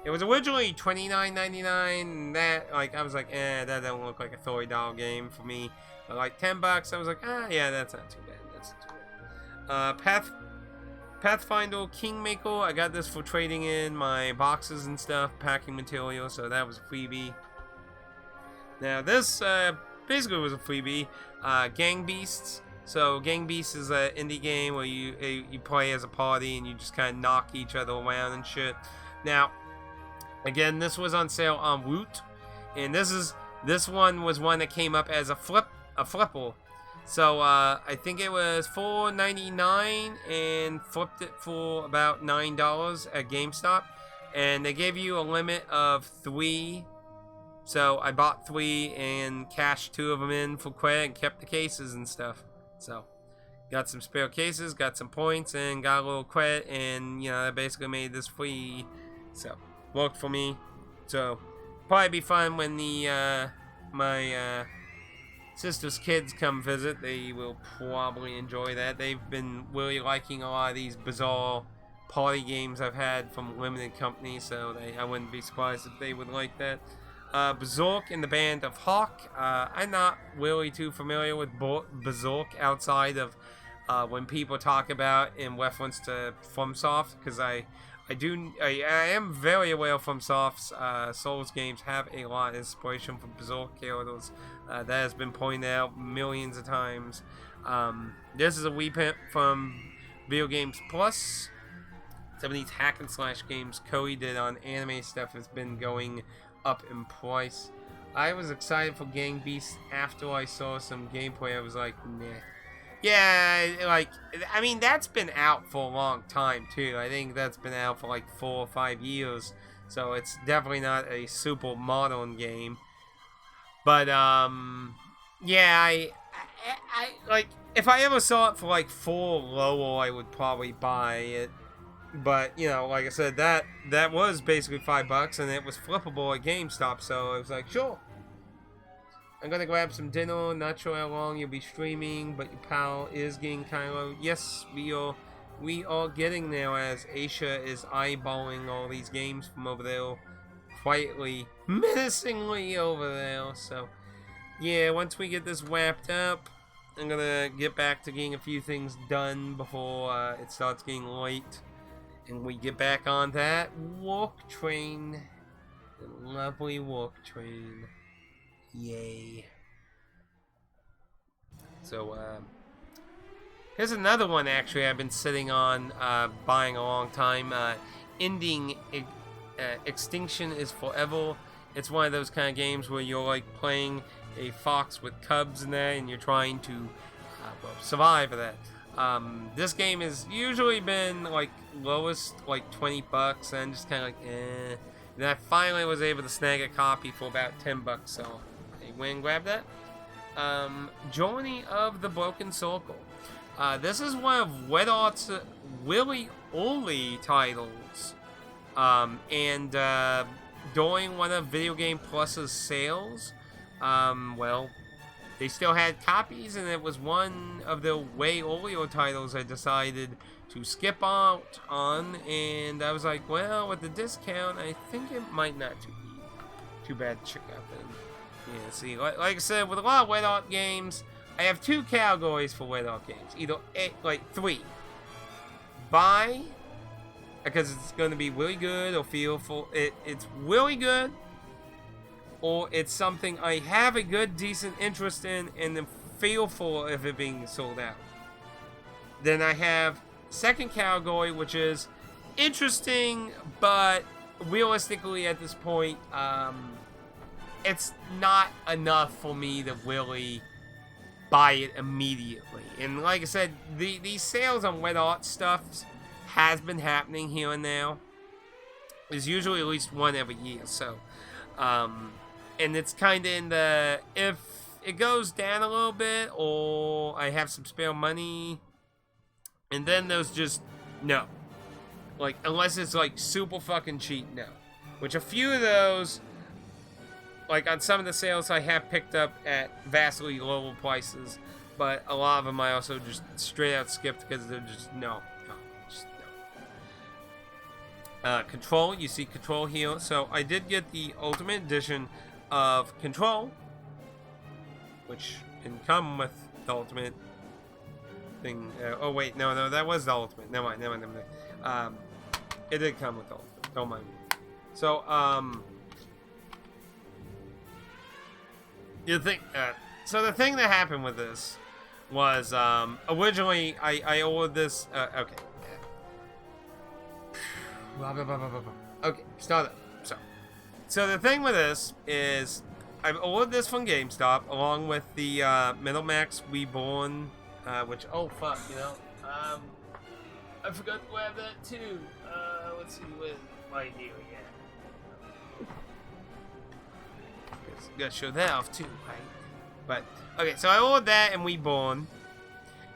It was originally $29.99. That, like, I was like, that doesn't look like a $30 game for me. But like $10, I was like, yeah, that's not too bad. That's not too bad. Pathfinder Kingmaker. I got this for trading in my boxes and stuff, packing material, so that was a freebie. Now this basically was a freebie. Gang Beasts. So Gang Beasts is an indie game where you play as a party and you just kind of knock each other around and shit. Now, again, this was on sale on Woot, and this one was one that came up as a flipple. So I think it was $4.99 and flipped it for about $9 at GameStop, and they gave you a limit of 3. So I bought 3 and cashed 2 of them in for credit and kept the cases and stuff. So got some spare cases, got some points, and got a little credit, and you know that basically made this free. So worked for me. So probably be fun when the my sister's kids come visit. They will probably enjoy that. They've been really liking a lot of these bizarre party games I've had from limited companies, so I wouldn't be surprised if they would like that. Berserk in the Band of Hawk. I'm not really too familiar with Berserk outside of when people talk about in reference to FromSoft, because I am very aware of FromSoft's Souls games have a lot of inspiration from Berserk characters. That has been pointed out millions of times. This is a reprint from Video Games Plus. Some of these hack and slash games Cody did on anime stuff has been going up in price. I was excited for Gang Beasts after I saw some gameplay. I was like, nah. Yeah, like, I mean, that's been out for a long time, too. I think that's been out for like 4 or 5 years. So it's definitely not a super modern game. But, yeah, I like, if I ever saw it for like 4 lower, I would probably buy it. But, you know, like I said, that was basically $5, and it was flippable at GameStop, so I was like, sure. I'm gonna grab some dinner. Not sure how long you'll be streaming, but your pal is getting kind of low. Yes, we are getting there, as Aisha is eyeballing all these games from over there, quietly, menacingly over there. So, yeah, once we get this wrapped up, I'm gonna get back to getting a few things done before it starts getting late, and we get back on that walk train, the lovely walk train. Yay. So, here's another one actually I've been sitting on, buying a long time. Extinction is Forever. It's one of those kind of games where you're like playing a fox with cubs in there, and you're trying to survive that. This game has usually been like lowest like $20, and just kind of like eh. And I finally was able to snag a copy for about $10, so I went and grabbed that. Journey of the Broken Circle. This is one of Red Art's really early titles, and during one of Video Game Plus's sales, well, they still had copies, and it was one of the way earlier titles I decided to skip out on, and I was like, well, with the discount, I think it might not be too bad to check out then. Yeah, see, like I said, with a lot of Red Art games, I have 2 categories for Red Art games. Either, like, 3. Buy, because it's going to be really good, or feel for it's really good, or it's something I have a good, decent interest in, and then feel for if it being sold out. Then I have second category, which is interesting, but realistically at this point, it's not enough for me to really buy it immediately. And like I said, these sales on Red Art stuff has been happening here and there. There's usually at least one every year, so and it's kind of in the, if it goes down a little bit, or I have some spare money, and then there's just no, like, unless it's like super fucking cheap, no. Which a few of those, like on some of the sales, I have picked up at vastly lower prices, but a lot of them I also just straight out skipped because they're just no. Control, you see Control here. So I did get the Ultimate Edition of Control, which can come with the Ultimate thing. Oh wait, no, that was the ultimate. Never mind. It did come with the ultimate. Don't mind me. So you think? So the thing that happened with this was originally I ordered this. Okay. Okay, start up. So the thing with this is I've ordered this from GameStop along with the Middlemax Reborn, which I forgot to grab that too. Let's see what right here we gotta show that off too, right? But okay, so I ordered that and Reborn,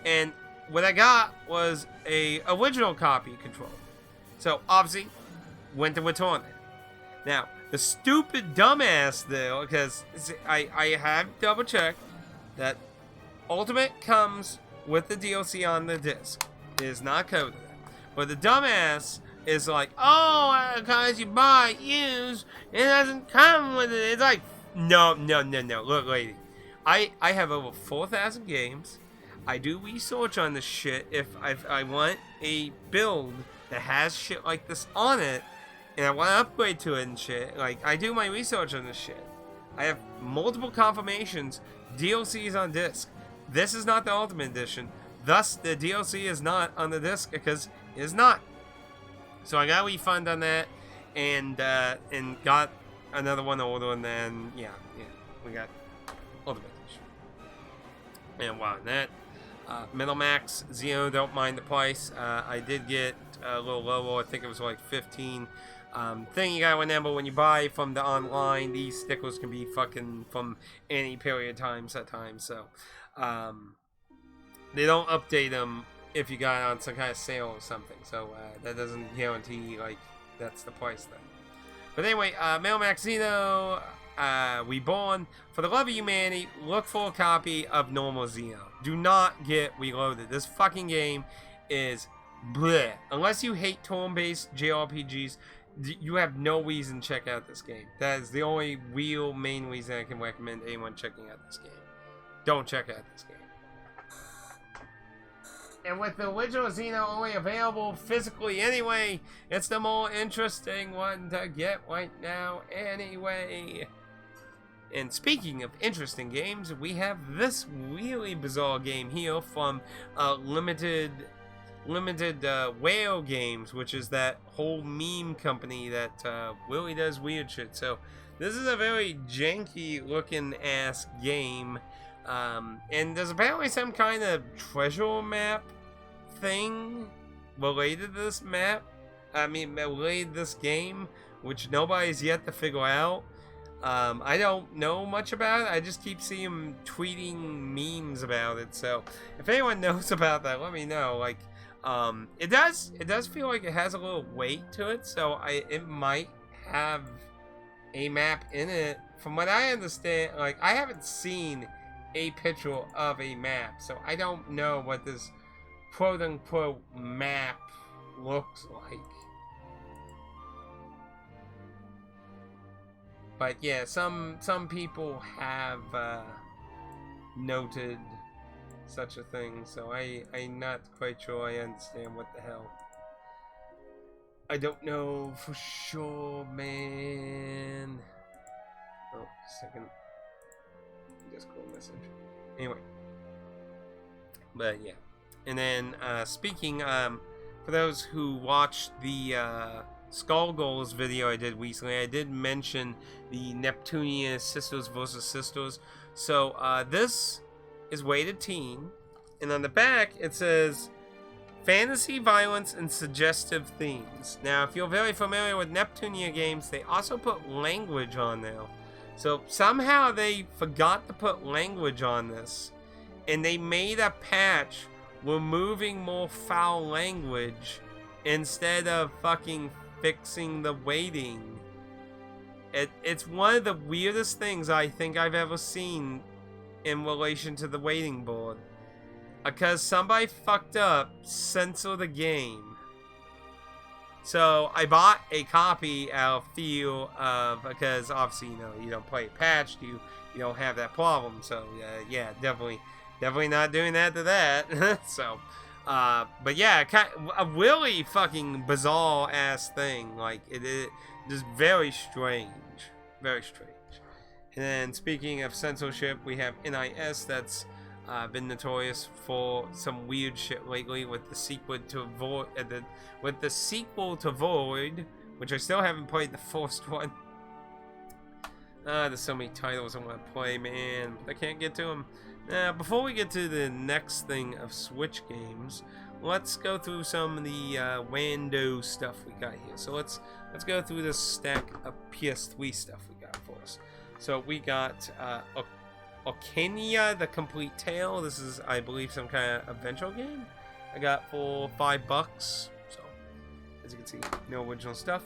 and what I got was a original copy controller. So obviously went to return it. Now the stupid dumbass though, because I have double checked that Ultimate comes with the DLC on the disc. It is not coded. But the dumbass is like, oh, because you buy it used, it doesn't come with it. It's like, no. Look, lady, I have over 4,000 games. I do research on this shit if I want a build that has shit like this on it, and I want to upgrade to it and shit. Like, I do my research on this shit. I have multiple confirmations, DLCs on disc. This is not the Ultimate Edition. Thus, the DLC is not on the disc because it is not. So I got a refund on that, and got another one order, and then yeah, we got Ultimate Edition. And wow, that Middlemax Xeno, don't mind the price. I did get a little lower. I think it was like 15. Thing you gotta remember when you buy from the online, these stickers can be fucking from any period of time at times. So they don't update them if you got it on some kind of sale or something. So that doesn't guarantee like that's the price thing. But anyway, Middlemax Xeno Reborn. For the love of humanity, look for a copy of normal Xeno. Do not get Reloaded. This fucking game is bleh. Unless you hate turn-based JRPGs, you have no reason to check out this game. That is the only real main reason I can recommend anyone checking out this game. Don't check out this game. And with the original Xeno only available physically anyway, it's the more interesting one to get right now anyway. And speaking of interesting games, we have this really bizarre game here from Limited Whale Games, which is that whole meme company that really does weird shit. So this is a very janky looking ass game, and there's apparently some kind of treasure map thing related to this related to this game, which nobody's yet to figure out. I don't know much about it. I just keep seeing them tweeting memes about it. So if anyone knows about that, let me know. Like, it does feel like it has a little weight to it. So it might have a map in it. From what I understand, like, I haven't seen a picture of a map, so I don't know what this quote-unquote map looks like. But yeah, some people have noted such a thing, so I'm not quite sure I understand what the hell. I don't know for sure, man. Oh, second. Just cool message. Anyway. But yeah. And then speaking, for those who watched the Skull Goals video I did recently, I did mention the Neptunia Sisters vs. Sisters. So this is rated teen, and on the back it says fantasy, violence, and suggestive themes. Now, if you're very familiar with Neptunia games, they also put language on there. So somehow they forgot to put language on this, and they made a patch removing more foul language instead of fucking fixing the weighting. It's one of the weirdest things I think I've ever seen in relation to the weighting board. Because somebody fucked up, censor the game. So I bought a copy out of feel of, because obviously, you know, you don't play it patched, you don't have that problem. So yeah, definitely Definitely not doing that to that. So, but yeah, a really fucking bizarre ass thing. Like it is just very strange, very strange. And then speaking of censorship, we have NIS that's been notorious for some weird shit lately with the sequel to Void, which I still haven't played the first one. There's so many titles I want to play, man, but I can't get to them. Before we get to the next thing of Switch games, let's go through some of the Wando stuff we got here. So let's go through this stack of PS3 stuff we got for us. So we got Ocarina: The Complete Tale. This is, I believe, some kind of adventure game. I got for $5. So as you can see, no original stuff.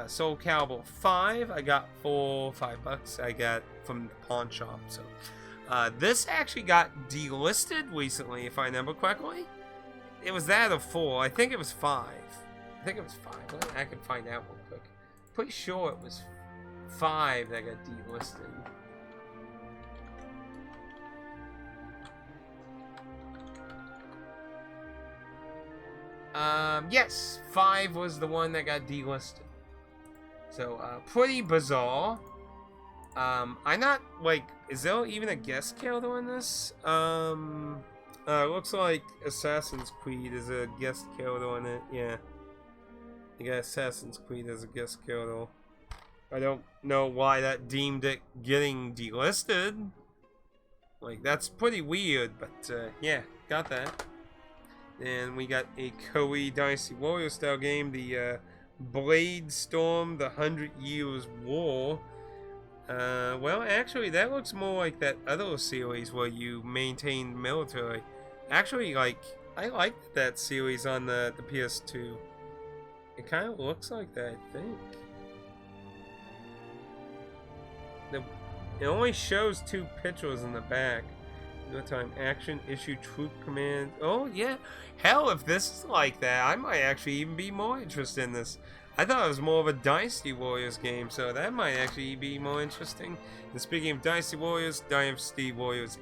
Soul Calibur 5, I got for $5. I got from the pawn shop. So this actually got delisted recently, if I remember correctly. It was that or 4. I think it was 5. I think it was 5. I can find out real quick. Pretty sure it was 5 that got delisted. Yes, 5 was the one that got delisted. So, pretty bizarre. I'm not, like, is there even a guest character in this? Looks like Assassin's Creed is a guest character in it, yeah. You got Assassin's Creed as a guest character. I don't know why that deemed it getting delisted. Like, that's pretty weird, but, yeah, got that. And we got a Koei Dynasty Warrior style game, the, Blade Storm, the 100 Years War. Well, actually, that looks more like that other series where you maintain military. Actually, like, I liked that series on the PS2. It kind of looks like that, I think. It only shows 2 pictures in the back. No time action, issue troop command. Oh, yeah. Hell, if this is like that, I might actually even be more interested in this. I thought it was more of a Dynasty Warriors game, so that might actually be more interesting. And speaking of Dynasty Warriors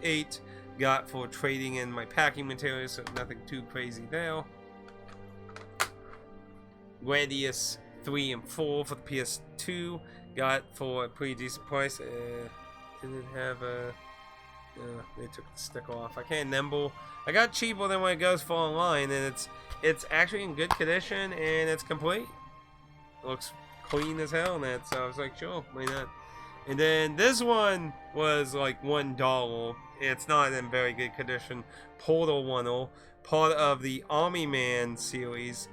8 got for trading in my packing materials, so nothing too crazy there. Gladius 3 and 4 for the PS2 got for a pretty decent price. Didn't have a... they took the sticker off. I can't remember. I got cheaper than when it goes for online, and it's actually in good condition and it's complete. It looks clean as hell in that, so I was like, sure, why not? And then this one was like $1. It's not in very good condition. Portal 1, part of the Army Man series.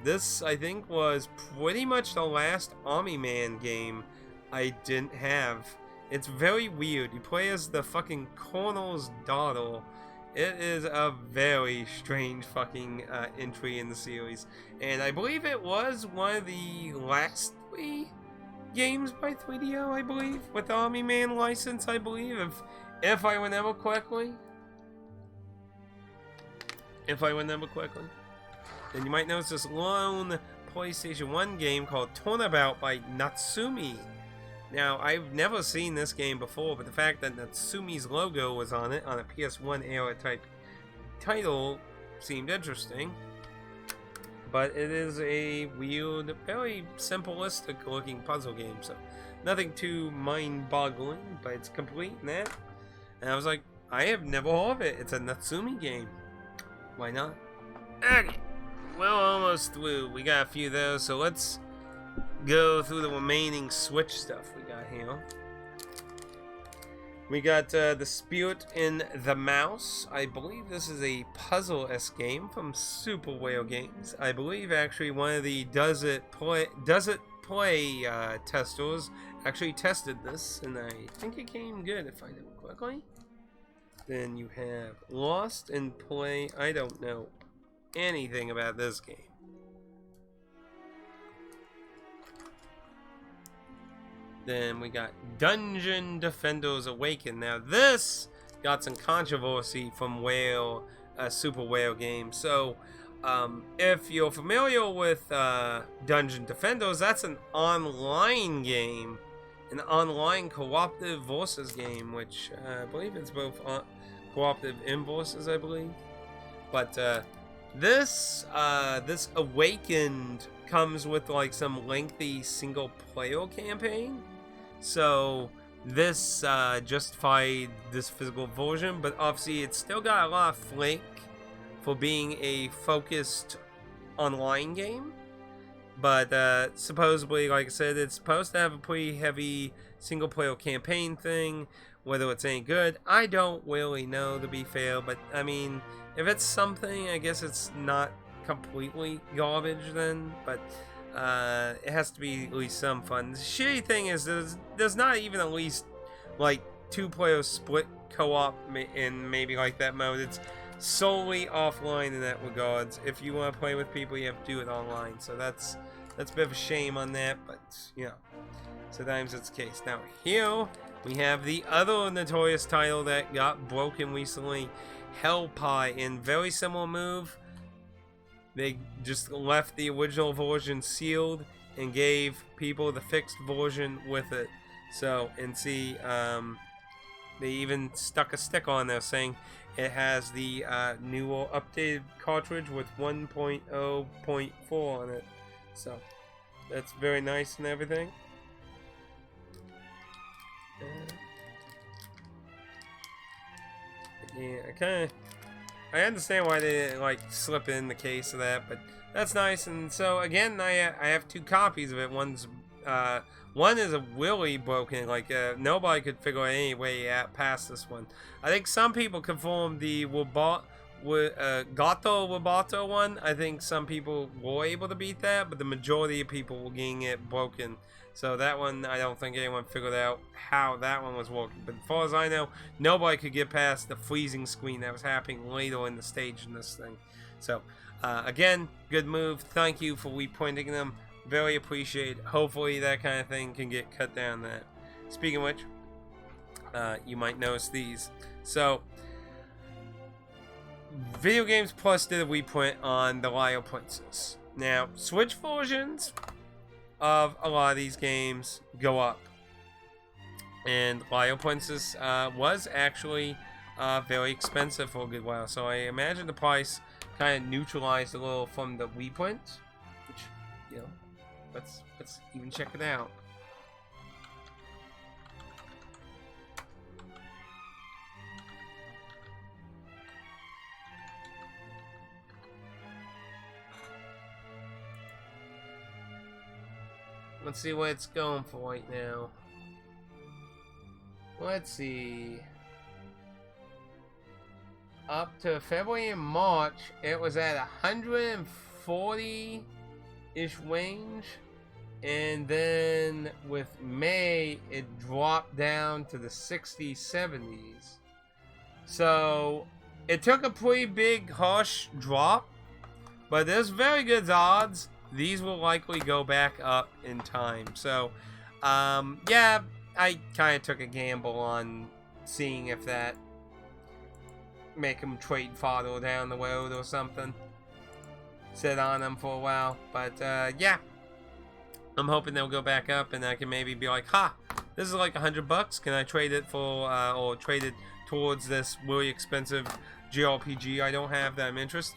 This I think was pretty much the last Army Man game I didn't have. It's very weird. You play as the fucking Colonel's daughter. It is a very strange fucking entry in the series. And I believe it was one of the last 3 games by 3DO, I believe. With the Army Man license, I believe. If I remember correctly. Then you might notice this lone PlayStation 1 game called Turnabout by Natsume. Now, I've never seen this game before, but the fact that Natsume's logo was on it, on a PS1 era type title, seemed interesting. But it is a weird, very simplistic looking puzzle game, so nothing too mind-boggling, but it's complete in that. And I was like, I have never heard of it. It's a Natsume game. Why not? Okay, well, almost through. We got a few of those, so let's go through the remaining Switch stuff we got here. We got The Spirit in the Mouse. I believe this is a puzzle-esque game from Super Whale Games. I believe actually one of the Does It Play testers actually tested this, and I think it came good if I know correctly. Then you have Lost in Play. I don't know anything about this game. Then we got Dungeon Defenders Awaken. Now this got some controversy from Super Whale Games. So if you're familiar with Dungeon Defenders, that's an online game, an online cooperative versus game, which I believe it's both cooperative invoices, I believe. But this Awakened comes with like some lengthy single player campaign, so this justified this physical version. But obviously, it's still got a lot of flack for being a focused online game. But supposedly, like I said, it's supposed to have a pretty heavy single player campaign thing. Whether it's any good, I don't really know, to be fair. But I mean, if it's something, I guess it's not completely garbage then. But it has to be at least some fun. The shitty thing is there's not even at least like 2-player split co-op in maybe like that mode. It's solely offline in that regards. If you want to play with people, you have to do it online. So that's a bit of a shame on that. But you know, sometimes it's the case. Now here we have the other notorious title that got broken recently, Hell Pie. In very similar move, they just left the original version sealed and gave people the fixed version with it. So, and see, they even stuck a sticker on there saying it has the newer updated cartridge with 1.0.4 on it. So, that's very nice and everything. Yeah, I understand why they didn't like slip in the case of that, but that's nice. And so again, I have 2 copies of it. One is a really broken, like nobody could figure out any way out past this one. I think some people confirmed the Gato Wabato one. I think some people were able to beat that, but the majority of people were getting it broken. So that one, I don't think anyone figured out how that one was working. But as far as I know, nobody could get past the freezing screen that was happening later in the stage in this thing. So, again, good move. Thank you for repointing them. Very appreciated. Hopefully that kind of thing can get cut down. That. Speaking of which, you might notice these. So, Video Games Plus did a reprint on the Liar Princess. Now, Switch versions of a lot of these games go up, and Liar Princess was actually very expensive for a good while, so I imagine the price kind of neutralized a little from the reprint, which, you know, let's even check it out. Let's see what it's going for right now. Let's see. Up to February and March, it was at 140-ish range. And then with May, it dropped down to the 60s, 70s. So, it took a pretty big, harsh drop. But there's very good odds these will likely go back up in time. So, yeah, I kind of took a gamble on seeing if that make them trade fodder down the road or something. Sit on them for a while. But, yeah, I'm hoping they'll go back up and I can maybe be like, ha, this is like $100. Can I trade it for, or trade it towards this really expensive JRPG I don't have that I'm interested?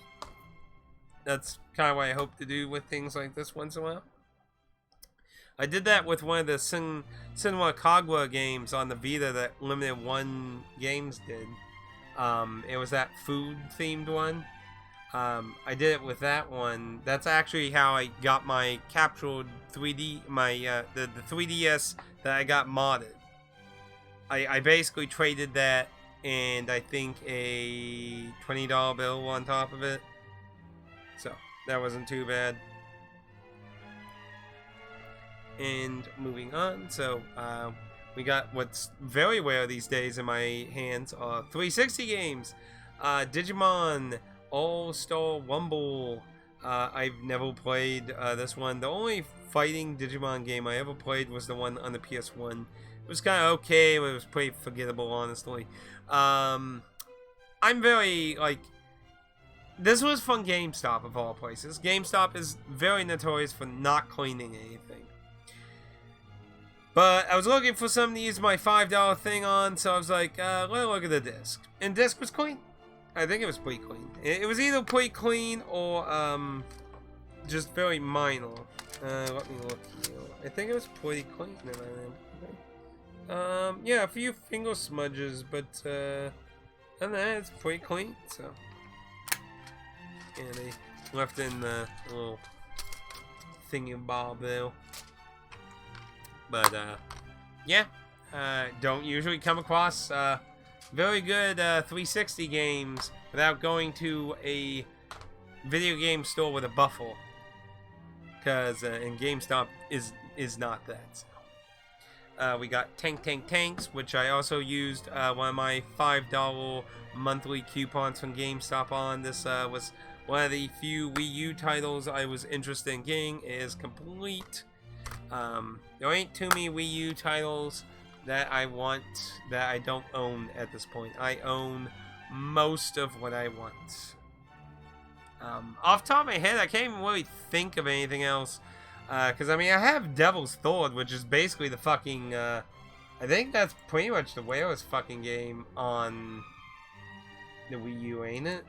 That's kind of what I hope to do with things like this once in a while. I did that with one of the Cinema Kagura games on the Vita that Limited One Games did. It was that food-themed one. I did it with that one. That's actually how I got my captured 3D, the 3DS that I got modded. I basically traded that and I think a $20 bill on top of it. So, that wasn't too bad. And moving on, so we got what's very rare these days in my hands are 360 games. Digimon All-Star Rumble. I've never played this one. The only fighting Digimon game I ever played was the one on the PS1. It was kind of okay, but it was pretty forgettable, honestly. I'm very, like, this was from GameStop, of all places. GameStop is very notorious for not cleaning anything. But I was looking for something to use my $5 thing on, so I was like, let me look at the disc. And disc was clean. I think it was pretty clean. It was either pretty clean or just very minor. Let me look here. I think it was pretty clean. Yeah, a few finger smudges, but other than that, it's pretty clean. So, yeah, they left in the little thingy-bob there. But yeah, don't usually come across very good 360 games without going to a video game store with a buffer, because and GameStop is not that. So. We got Tanks, which I also used one of my $5 monthly coupons from GameStop on. This was one of the few Wii U titles I was interested in getting. It is complete. There ain't too many Wii U titles that I want that I don't own at this point. I own most of what I want. Off the top of my head, I can't even really think of anything else. Because, I mean, I have Devil's Thord, which is basically the fucking, I think that's pretty much the whalers fucking game on the Wii U, ain't it?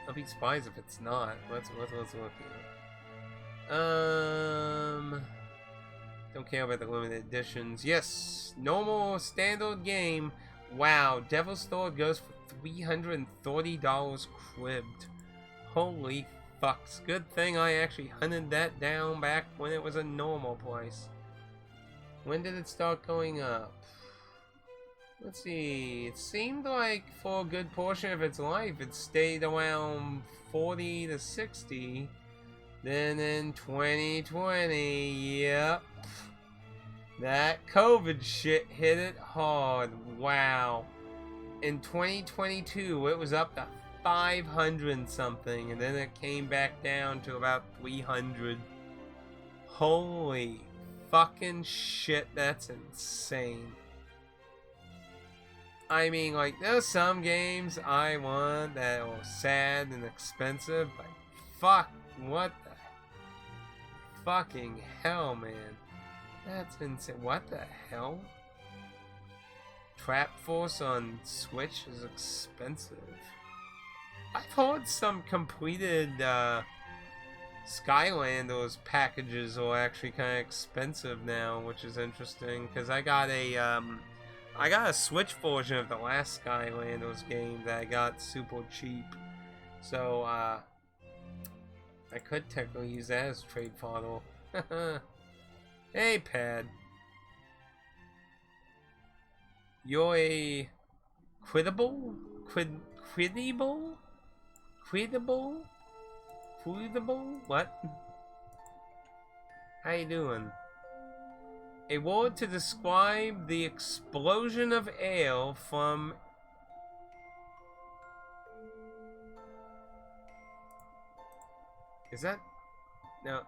I'll be surprised if it's not. Let's look here. Don't care about the limited editions. Yes, normal standard game. Wow, Devil's Thord goes for $330 cribbed. Holy fucks. Good thing I actually hunted that down back when it was a normal price. When did it start going up? Let's see. It seemed like for a good portion of its life it stayed around 40 to 60. Then in 2020, yep, that COVID shit hit it hard. Wow. In 2022, it was up to 500 something, and then it came back down to about 300. Holy fucking shit, that's insane. I mean, like, there's some games I want that are sad and expensive, but fuck, what the fucking hell, man. That's insane. What the hell? Trap Force on Switch is expensive. I've heard some completed Skylanders packages are actually kind of expensive now, which is interesting, because I got a Switch version of the last Skylanders game that I got super cheap. So, I could technically use that as trade fodder. Hey, Pad. You're a quittable? Quittable? What? How you doing? A word to describe the explosion of air from... Is that... No.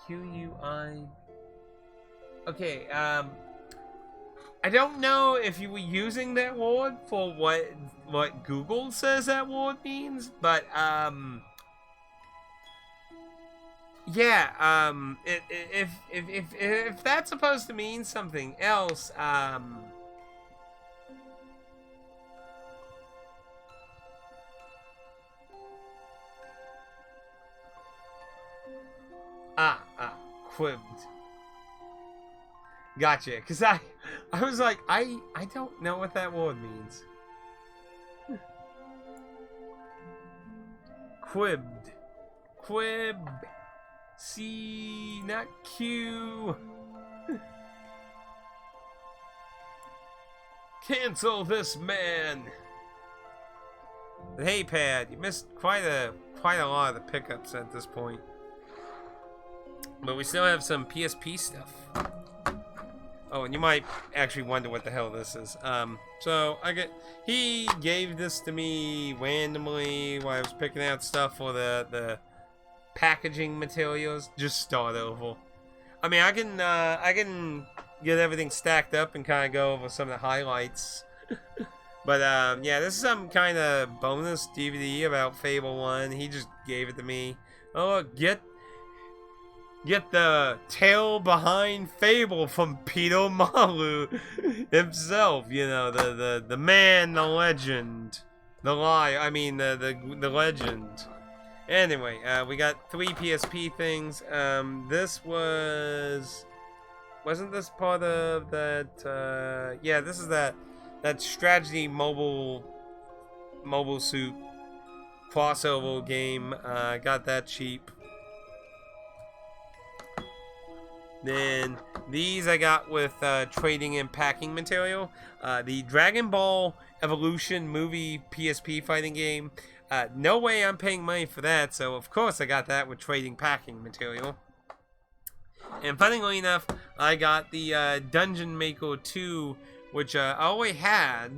QUI... Okay, I don't know if you were using that word for what Google says that word means, but, yeah, if that's supposed to mean something else, quibbed. Gotcha, because I was like, I don't know what that word means. Quibbed. Quib. C, not Q. Cancel this man. But hey, Pad, you missed quite a lot of the pickups at this point. But we still have some PSP stuff. Oh, and you might actually wonder what the hell this is. So he gave this to me randomly while I was picking out stuff for the packaging materials. Just start over. I mean, I can get everything stacked up and kind of go over some of the highlights. But yeah, this is some kind of bonus DVD about Fable 1. He just gave it to me. Oh, look, get get the tail behind Fable from Peter Malu himself. You know, the man, the legend, the the legend. Anyway, we got 3 PSP things. This wasn't this part of that? Yeah, this is that strategy mobile suit crossover game. Got that cheap. Then these I got with trading and packing material. The Dragon Ball Evolution movie PSP fighting game. No way I'm paying money for that, so of course I got that with trading packing material. And funnily enough, I got the Dungeon Maker 2, which I already had,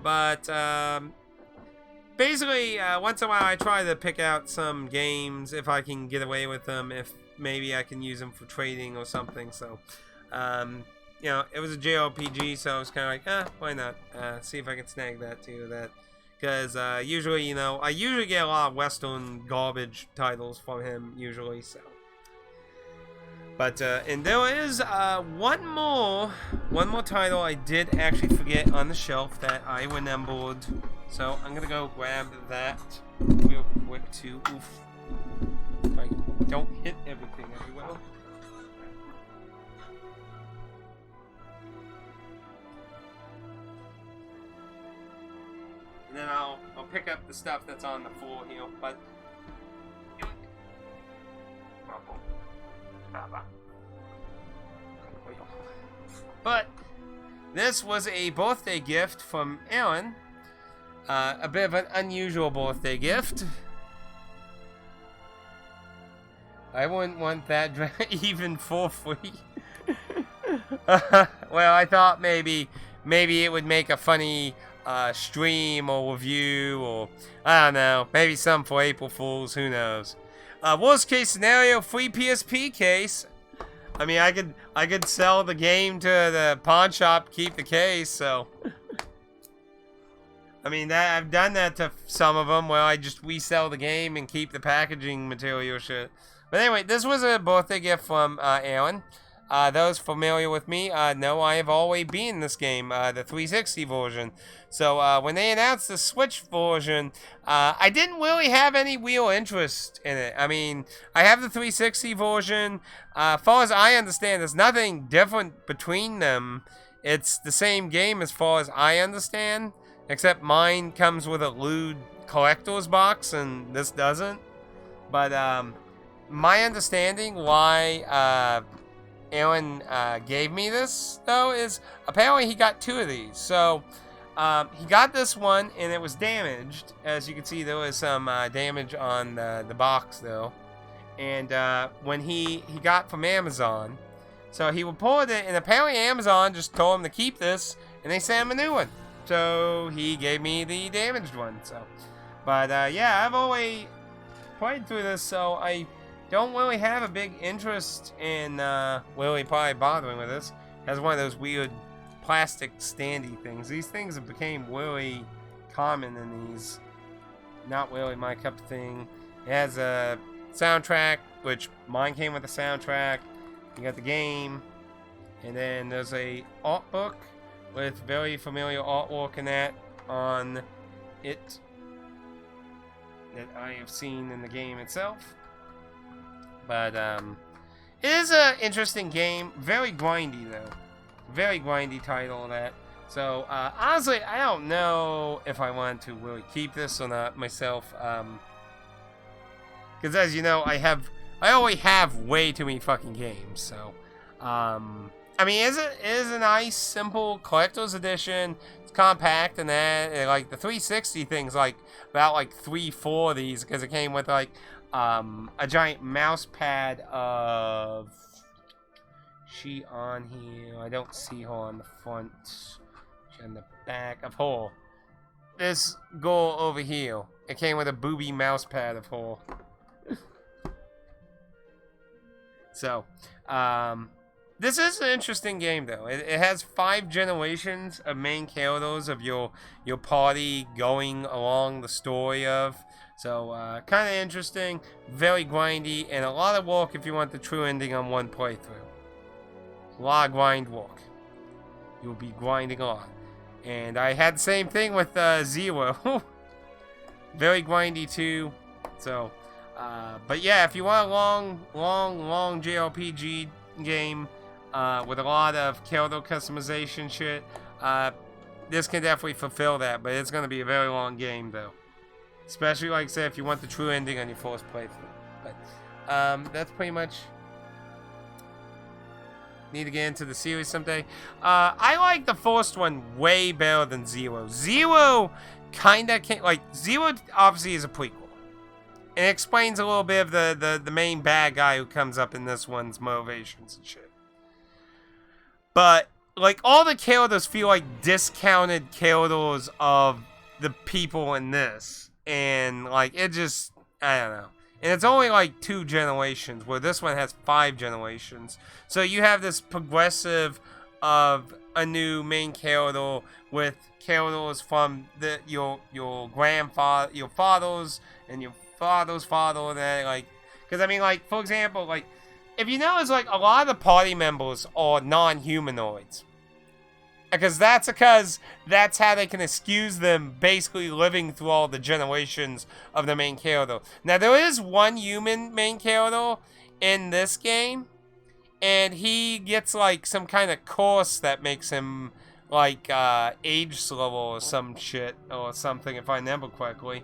but basically once in a while I try to pick out some games if I can get away with them, if maybe I can use them for trading or something. So you know, it was a JRPG, so I was kind of like, why not see if I can snag that too. Because usually, you know, I usually get a lot of Western garbage titles from him usually, so. But and there is one more title I did actually forget on the shelf that I remembered, so I'm gonna go grab that real quick too. Oof! If I don't hit everything very well. And then I'll pick up the stuff that's on the floor here, but. But this was a birthday gift from Aaron. A bit of an unusual birthday gift. I wouldn't want that even for free. Well, I thought maybe it would make a funny stream or review, or I don't know, maybe some for April Fools. Who knows? Worst case scenario, free PSP case. I mean, I could sell the game to the pawn shop, keep the case. So, I mean, I've done that to some of them, where I just resell the game and keep the packaging material shit. But anyway, this was a birthday gift from Aaron. Those familiar with me know I have always been in this game, the 360 version. So when they announced the Switch version, I didn't really have any real interest in it. I mean, I have the 360 version. As far as I understand, there's nothing different between them. It's the same game as far as I understand, except mine comes with a lewd collector's box and this doesn't. But my understanding why Aaron gave me this, though, is apparently he got 2 of these. So he got this one, and it was damaged. As you can see, there was some damage on the box, though. And when he got from Amazon, so he reported it, and apparently Amazon just told him to keep this, and they sent him a new one. So he gave me the damaged one. So, but yeah, I've always played through this, so I don't really have a big interest in really probably bothering with this. It has one of those weird plastic standy things. These things have became really common in these. Not really my cup of thing. It has a soundtrack, which mine came with a soundtrack. You got the game, and then there's a art book with very familiar artwork in that on it that I have seen in the game itself. But it is an interesting game. Very grindy, though. Very grindy title, that. So, honestly, I don't know if I want to really keep this or not myself. Because, as you know, I already have way too many fucking games. So, I mean, it is a nice, simple collector's edition. It's compact and that. And, like, the 360 thing's, like, about, like, 3-4 of these. Because it came with, like, a giant mouse pad of... She on here. I don't see her on the front. She on the back of her. This girl over here. It came with a booby mouse pad of her. So, This is an interesting game, though. It has 5 generations of main characters of your party going along the story of. So, kind of interesting, very grindy, and a lot of work if you want the true ending on one playthrough. A lot of grind work. You'll be grinding a lot. And I had the same thing with Zero. Very grindy, too. So, but yeah, if you want a long JRPG game, with a lot of character customization shit, this can definitely fulfill that, but it's going to be a very long game, though. Especially, like I said, if you want the true ending on your first playthrough. But, that's pretty much... Need to get into the series someday. I like the first one way better than Zero. Zero kinda can't... Like, Zero obviously is a prequel. It explains a little bit of the main bad guy who comes up in this one's motivations and shit. But, like, all the characters feel like discounted characters of the people in this. And, like, it just, I don't know. And it's only, like, 2 generations, where this one has 5 generations. So you have this progressive of a new main character with characters from your grandfather, your fathers, and your father's father, and then, like, because, I mean, like, for example, like, if you notice, like, a lot of the party members are non-humanoids. Because that's how they can excuse them basically living through all the generations of the main character. Now, there is one human main character in this game, and he gets, like, some kind of course that makes him, like, age slower or some shit, or something, if I remember correctly.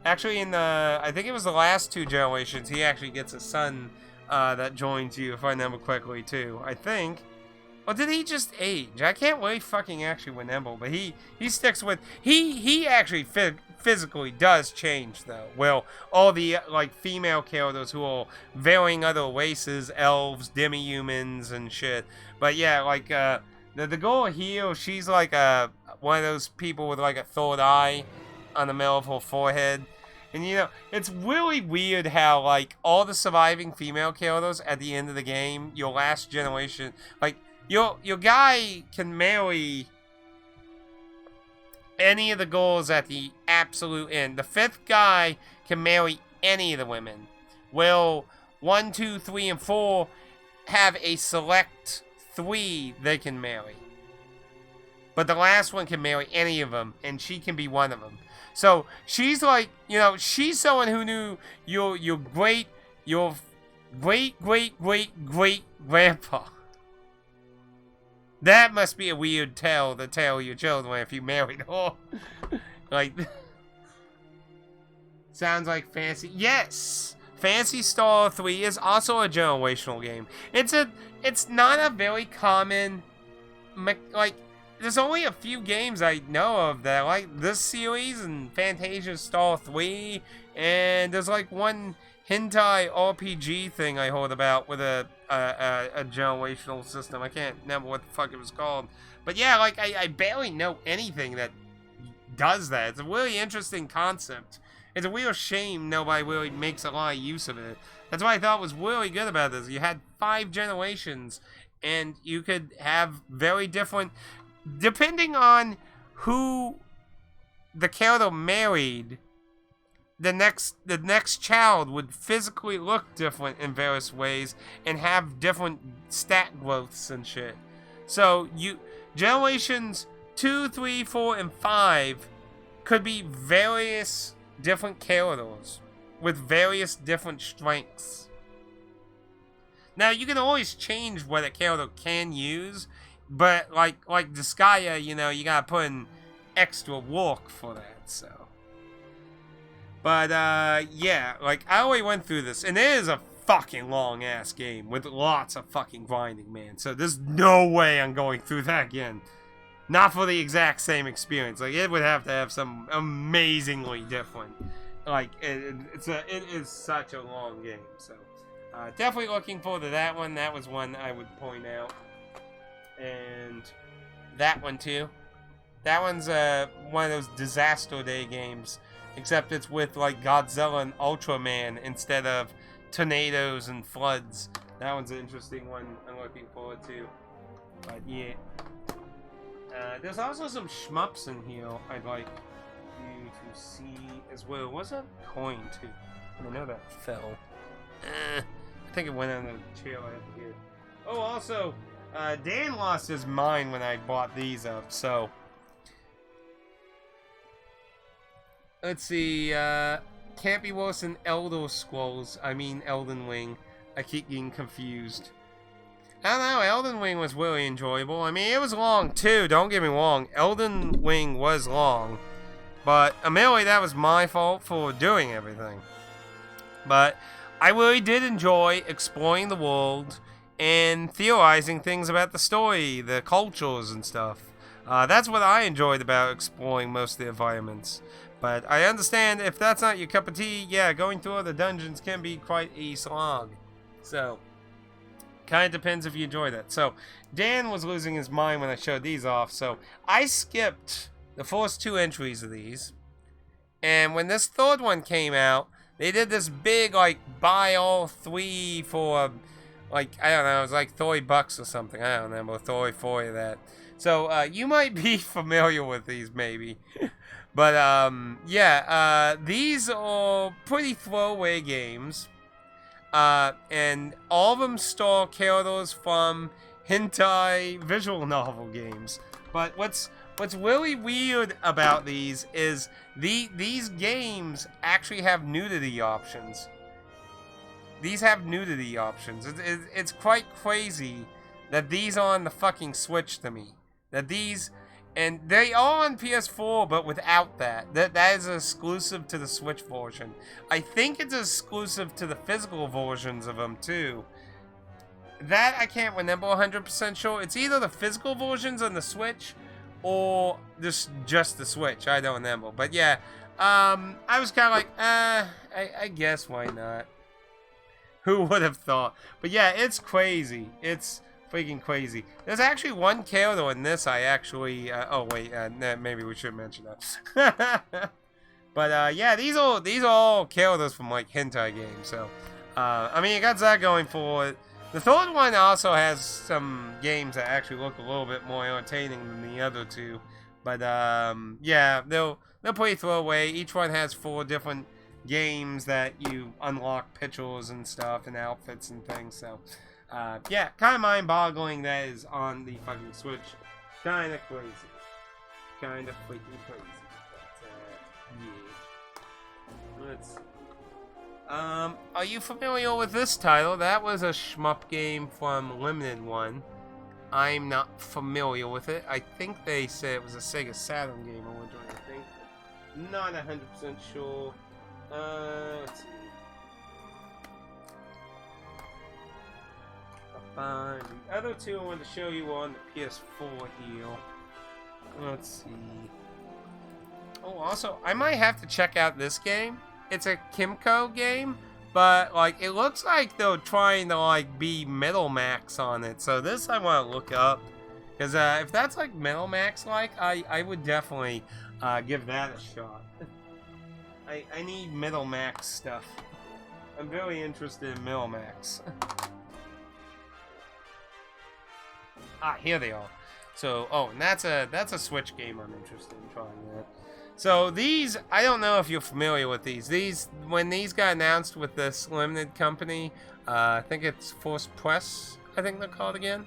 Actually, in the, I think it was the last 2 generations, he actually gets a son that joins you, if I remember correctly, too. I think. Or did he just age? I can't really fucking actually remember, but he sticks with... He actually physically does change, though. Well, all the, like, female characters who are varying other races, elves, demi-humans, and shit. But yeah, like, the girl here, she's like one of those people with, like, a third eye on the middle of her forehead. And, you know, it's really weird how, like, all the surviving female characters at the end of the game, your last generation, like, your guy can marry any of the girls at the absolute end. The 5th guy can marry any of the women. Well, 1, 2, 3, and 4 have a select 3 they can marry. But the last one can marry any of them, and she can be one of them. So, she's like, you know, she's someone who knew your great grandpa. That must be a weird tale to tell your children if you married her. Like, sounds like Fantasy. Yes! Phantasy Star 3 is also a generational game. It's not a very common, like, there's only a few games I know of that like this series and Phantasy Star 3, and there's like one hentai RPG thing I heard about with a generational system. I can't remember what the fuck it was called. But yeah, like, I barely know anything that does that. It's a really interesting concept. It's a real shame nobody really makes a lot of use of it. That's what I thought was really good about this. You had 5 generations, and you could have very different... Depending on who the character married, the next child would physically look different in various ways and have different stat growths and shit. So generations 2, 3, 4, and 5 could be various different characters with various different strengths. Now, you can always change what a character can use, but like Disgaea, you know, you gotta put in extra work for that, so. But, yeah, like, I already went through this, and it is a fucking long-ass game with lots of fucking grinding, man. So there's no way I'm going through that again. Not for the exact same experience. Like, it would have to have some amazingly different. Like, it is such a long game, so. Definitely looking forward to that one. That was one I would point out. And that one too. That one's one of those Disaster Day games, except it's with like Godzilla and Ultraman instead of tornadoes and floods. That one's an interesting one I'm looking forward to. But yeah. There's also some shmups in here I'd like you to see as well. What's that coin too? I know that fell. I think it went on the chair right up here. Oh, also, Dan lost his mind when I bought these up, so... Let's see, can't be worse than Elder Scrolls. I mean Elden Ring. I keep getting confused. I don't know, Elden Ring was really enjoyable. I mean, it was long too, don't get me wrong. Elden Ring was long. But, admittedly, that was my fault for doing everything. But, I really did enjoy exploring the world and theorizing things about the story, the cultures and stuff. That's what I enjoyed about exploring most of the environments. But I understand if that's not your cup of tea, yeah, going through other dungeons can be quite a slog. So, kind of depends if you enjoy that. So, Dan was losing his mind when I showed these off, so I skipped the first 2 entries of these. And when this third one came out, they did this big, like, buy all 3 for, like, I don't know, it was like $30 or something. I don't remember, 30, 40 of that. So, you might be familiar with these, maybe. But, yeah, these are pretty throwaway games. And all of them stole characters from hentai visual novel games. But what's really weird about these is these games actually have nudity options. These have nudity options. It's quite crazy that these are on the fucking Switch to me. That these... And they are on PS4, but without that. That is exclusive to the Switch version. I think it's exclusive to the physical versions of them, too. That I can't remember 100% sure. It's either the physical versions on the Switch, or just the Switch. I don't remember. But yeah, I was kind of like, I guess why not? Who would have thought? But yeah, it's crazy. It's... freaking crazy. There's actually one character in this I actually... oh, wait. Maybe we should mention that. But, yeah, these are all characters from, like, hentai games. So, I mean, it got that going for it. The third one also has some games that actually look a little bit more entertaining than the other 2. But, yeah, they'll pretty throwaway. Each one has 4 different games that you unlock pictures and stuff and outfits and things, so... yeah, kind of mind-boggling that is on the fucking Switch. Kind of crazy. Kind of freaking crazy. But, yeah. Let's see. Are you familiar with this title? That was a shmup game from Limited One. I'm not familiar with it. I think they said it was a Sega Saturn game originally, I think. Not 100% sure. Let's see. The other 2 I wanted to show you on the PS4 here. Let's see. Oh, also, I might have to check out this game. It's a Kimco game, but, like, it looks like they're trying to, like, be Metal Max on it. So this I want to look up. Because, if that's, like, Metal Max-like, I would definitely, give that a shot. I need Metal Max stuff. I'm very interested in Metal Max. Ah, here they are. So, oh, and that's a Switch game I'm interested in trying that. So these, I don't know if you're familiar with these. When these got announced with this limited company, I think it's Force Press, I think they're called again.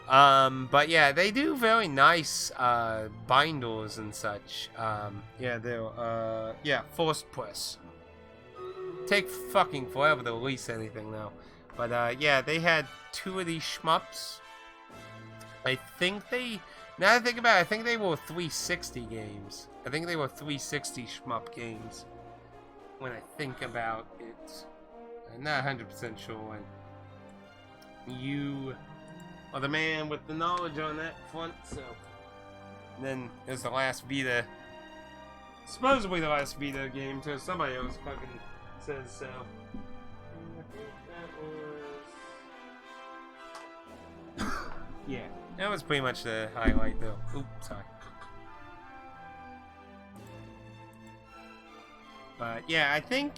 But yeah, they do very nice binders and such. Yeah, they're yeah, Force Press. Take fucking forever to release anything though. But yeah, they had 2 of these shmups. I think they, now that I think about it, I think they were 360 games. I think they were 360 shmup games. When I think about it. I'm not 100% sure. And you are the man with the knowledge on that front, so. And then there's the last Vita. Supposedly the last Vita game, too. Somebody else fucking says so. That was... yeah. That was pretty much the highlight, though. Oops, sorry. But, But yeah, I think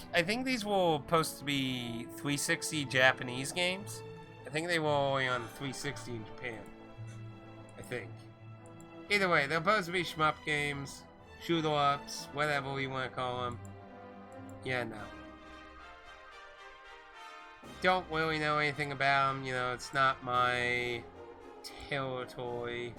these were supposed to be 360 Japanese games. I think they were only on 360 in Japan. I think. Either way, they're supposed to be shmup games, shoot-ups, whatever you want to call them. Yeah, no. Don't really know anything about them. You know, it's not my territory.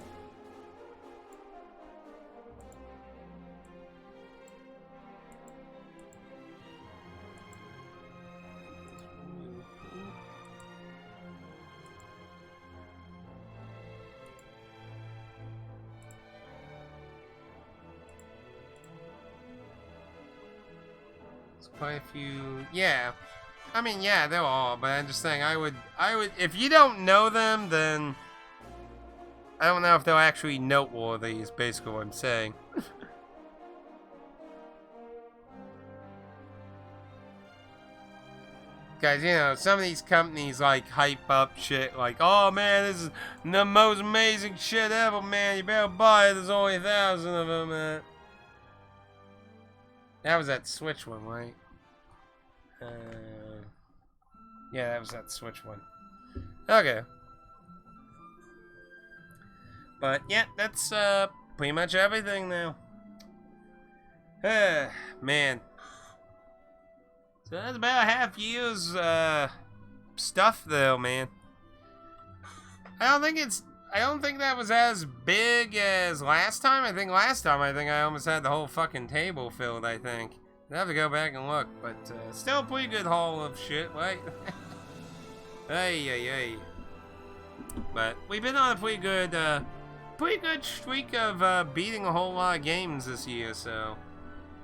Quite a few, yeah. I mean, yeah, they're all, but I'm just saying, I would, if you don't know them, then I don't know if they're actually noteworthy, is basically what I'm saying. Guys, you know, some of these companies, like, hype up shit, like, oh, man, this is the most amazing shit ever, man, you better buy it, there's only 1,000 of them, man. That was that Switch one, right? Yeah, that was that Switch one. Okay. But, yeah, that's, pretty much everything now. Man. So that's about a half year's, stuff, though, man. I don't think that was as big as last time. I think I almost had the whole fucking table filled, I think. I'd have to go back and look, but still a pretty good haul of shit, right? Hey. But we've been on a pretty good streak of beating a whole lot of games this year, so.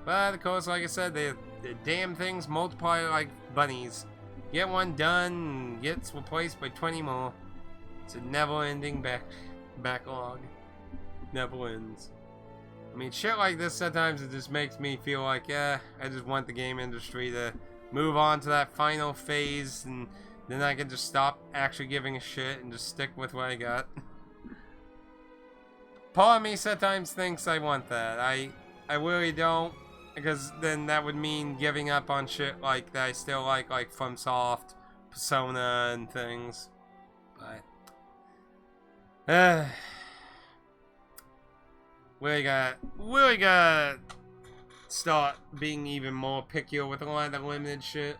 But of course, like I said, the damn things multiply like bunnies. Get one done, and gets replaced by 20 more. It's a never-ending backlog. Never ends. I mean, shit like this, sometimes it just makes me feel like, I just want the game industry to move on to that final phase, and then I can just stop actually giving a shit and just stick with what I got. Part of me sometimes thinks I want that. I really don't, because then that would mean giving up on shit like that I still like FromSoft, Persona, and things. But we gotta start being even more picky with a lot of the limited shit.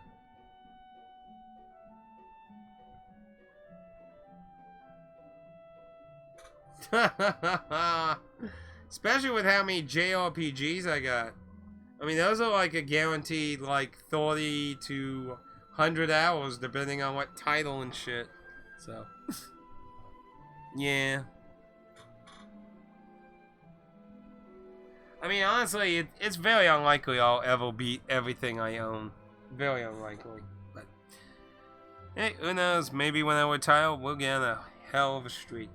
Especially with how many JRPGs I got. I mean, those are like a guaranteed like 30 to 100 hours depending on what title and shit. So, yeah. I mean, honestly, it's very unlikely I'll ever beat everything I own. Very unlikely. But, hey, who knows? Maybe when I retire, we'll get on a hell of a streak.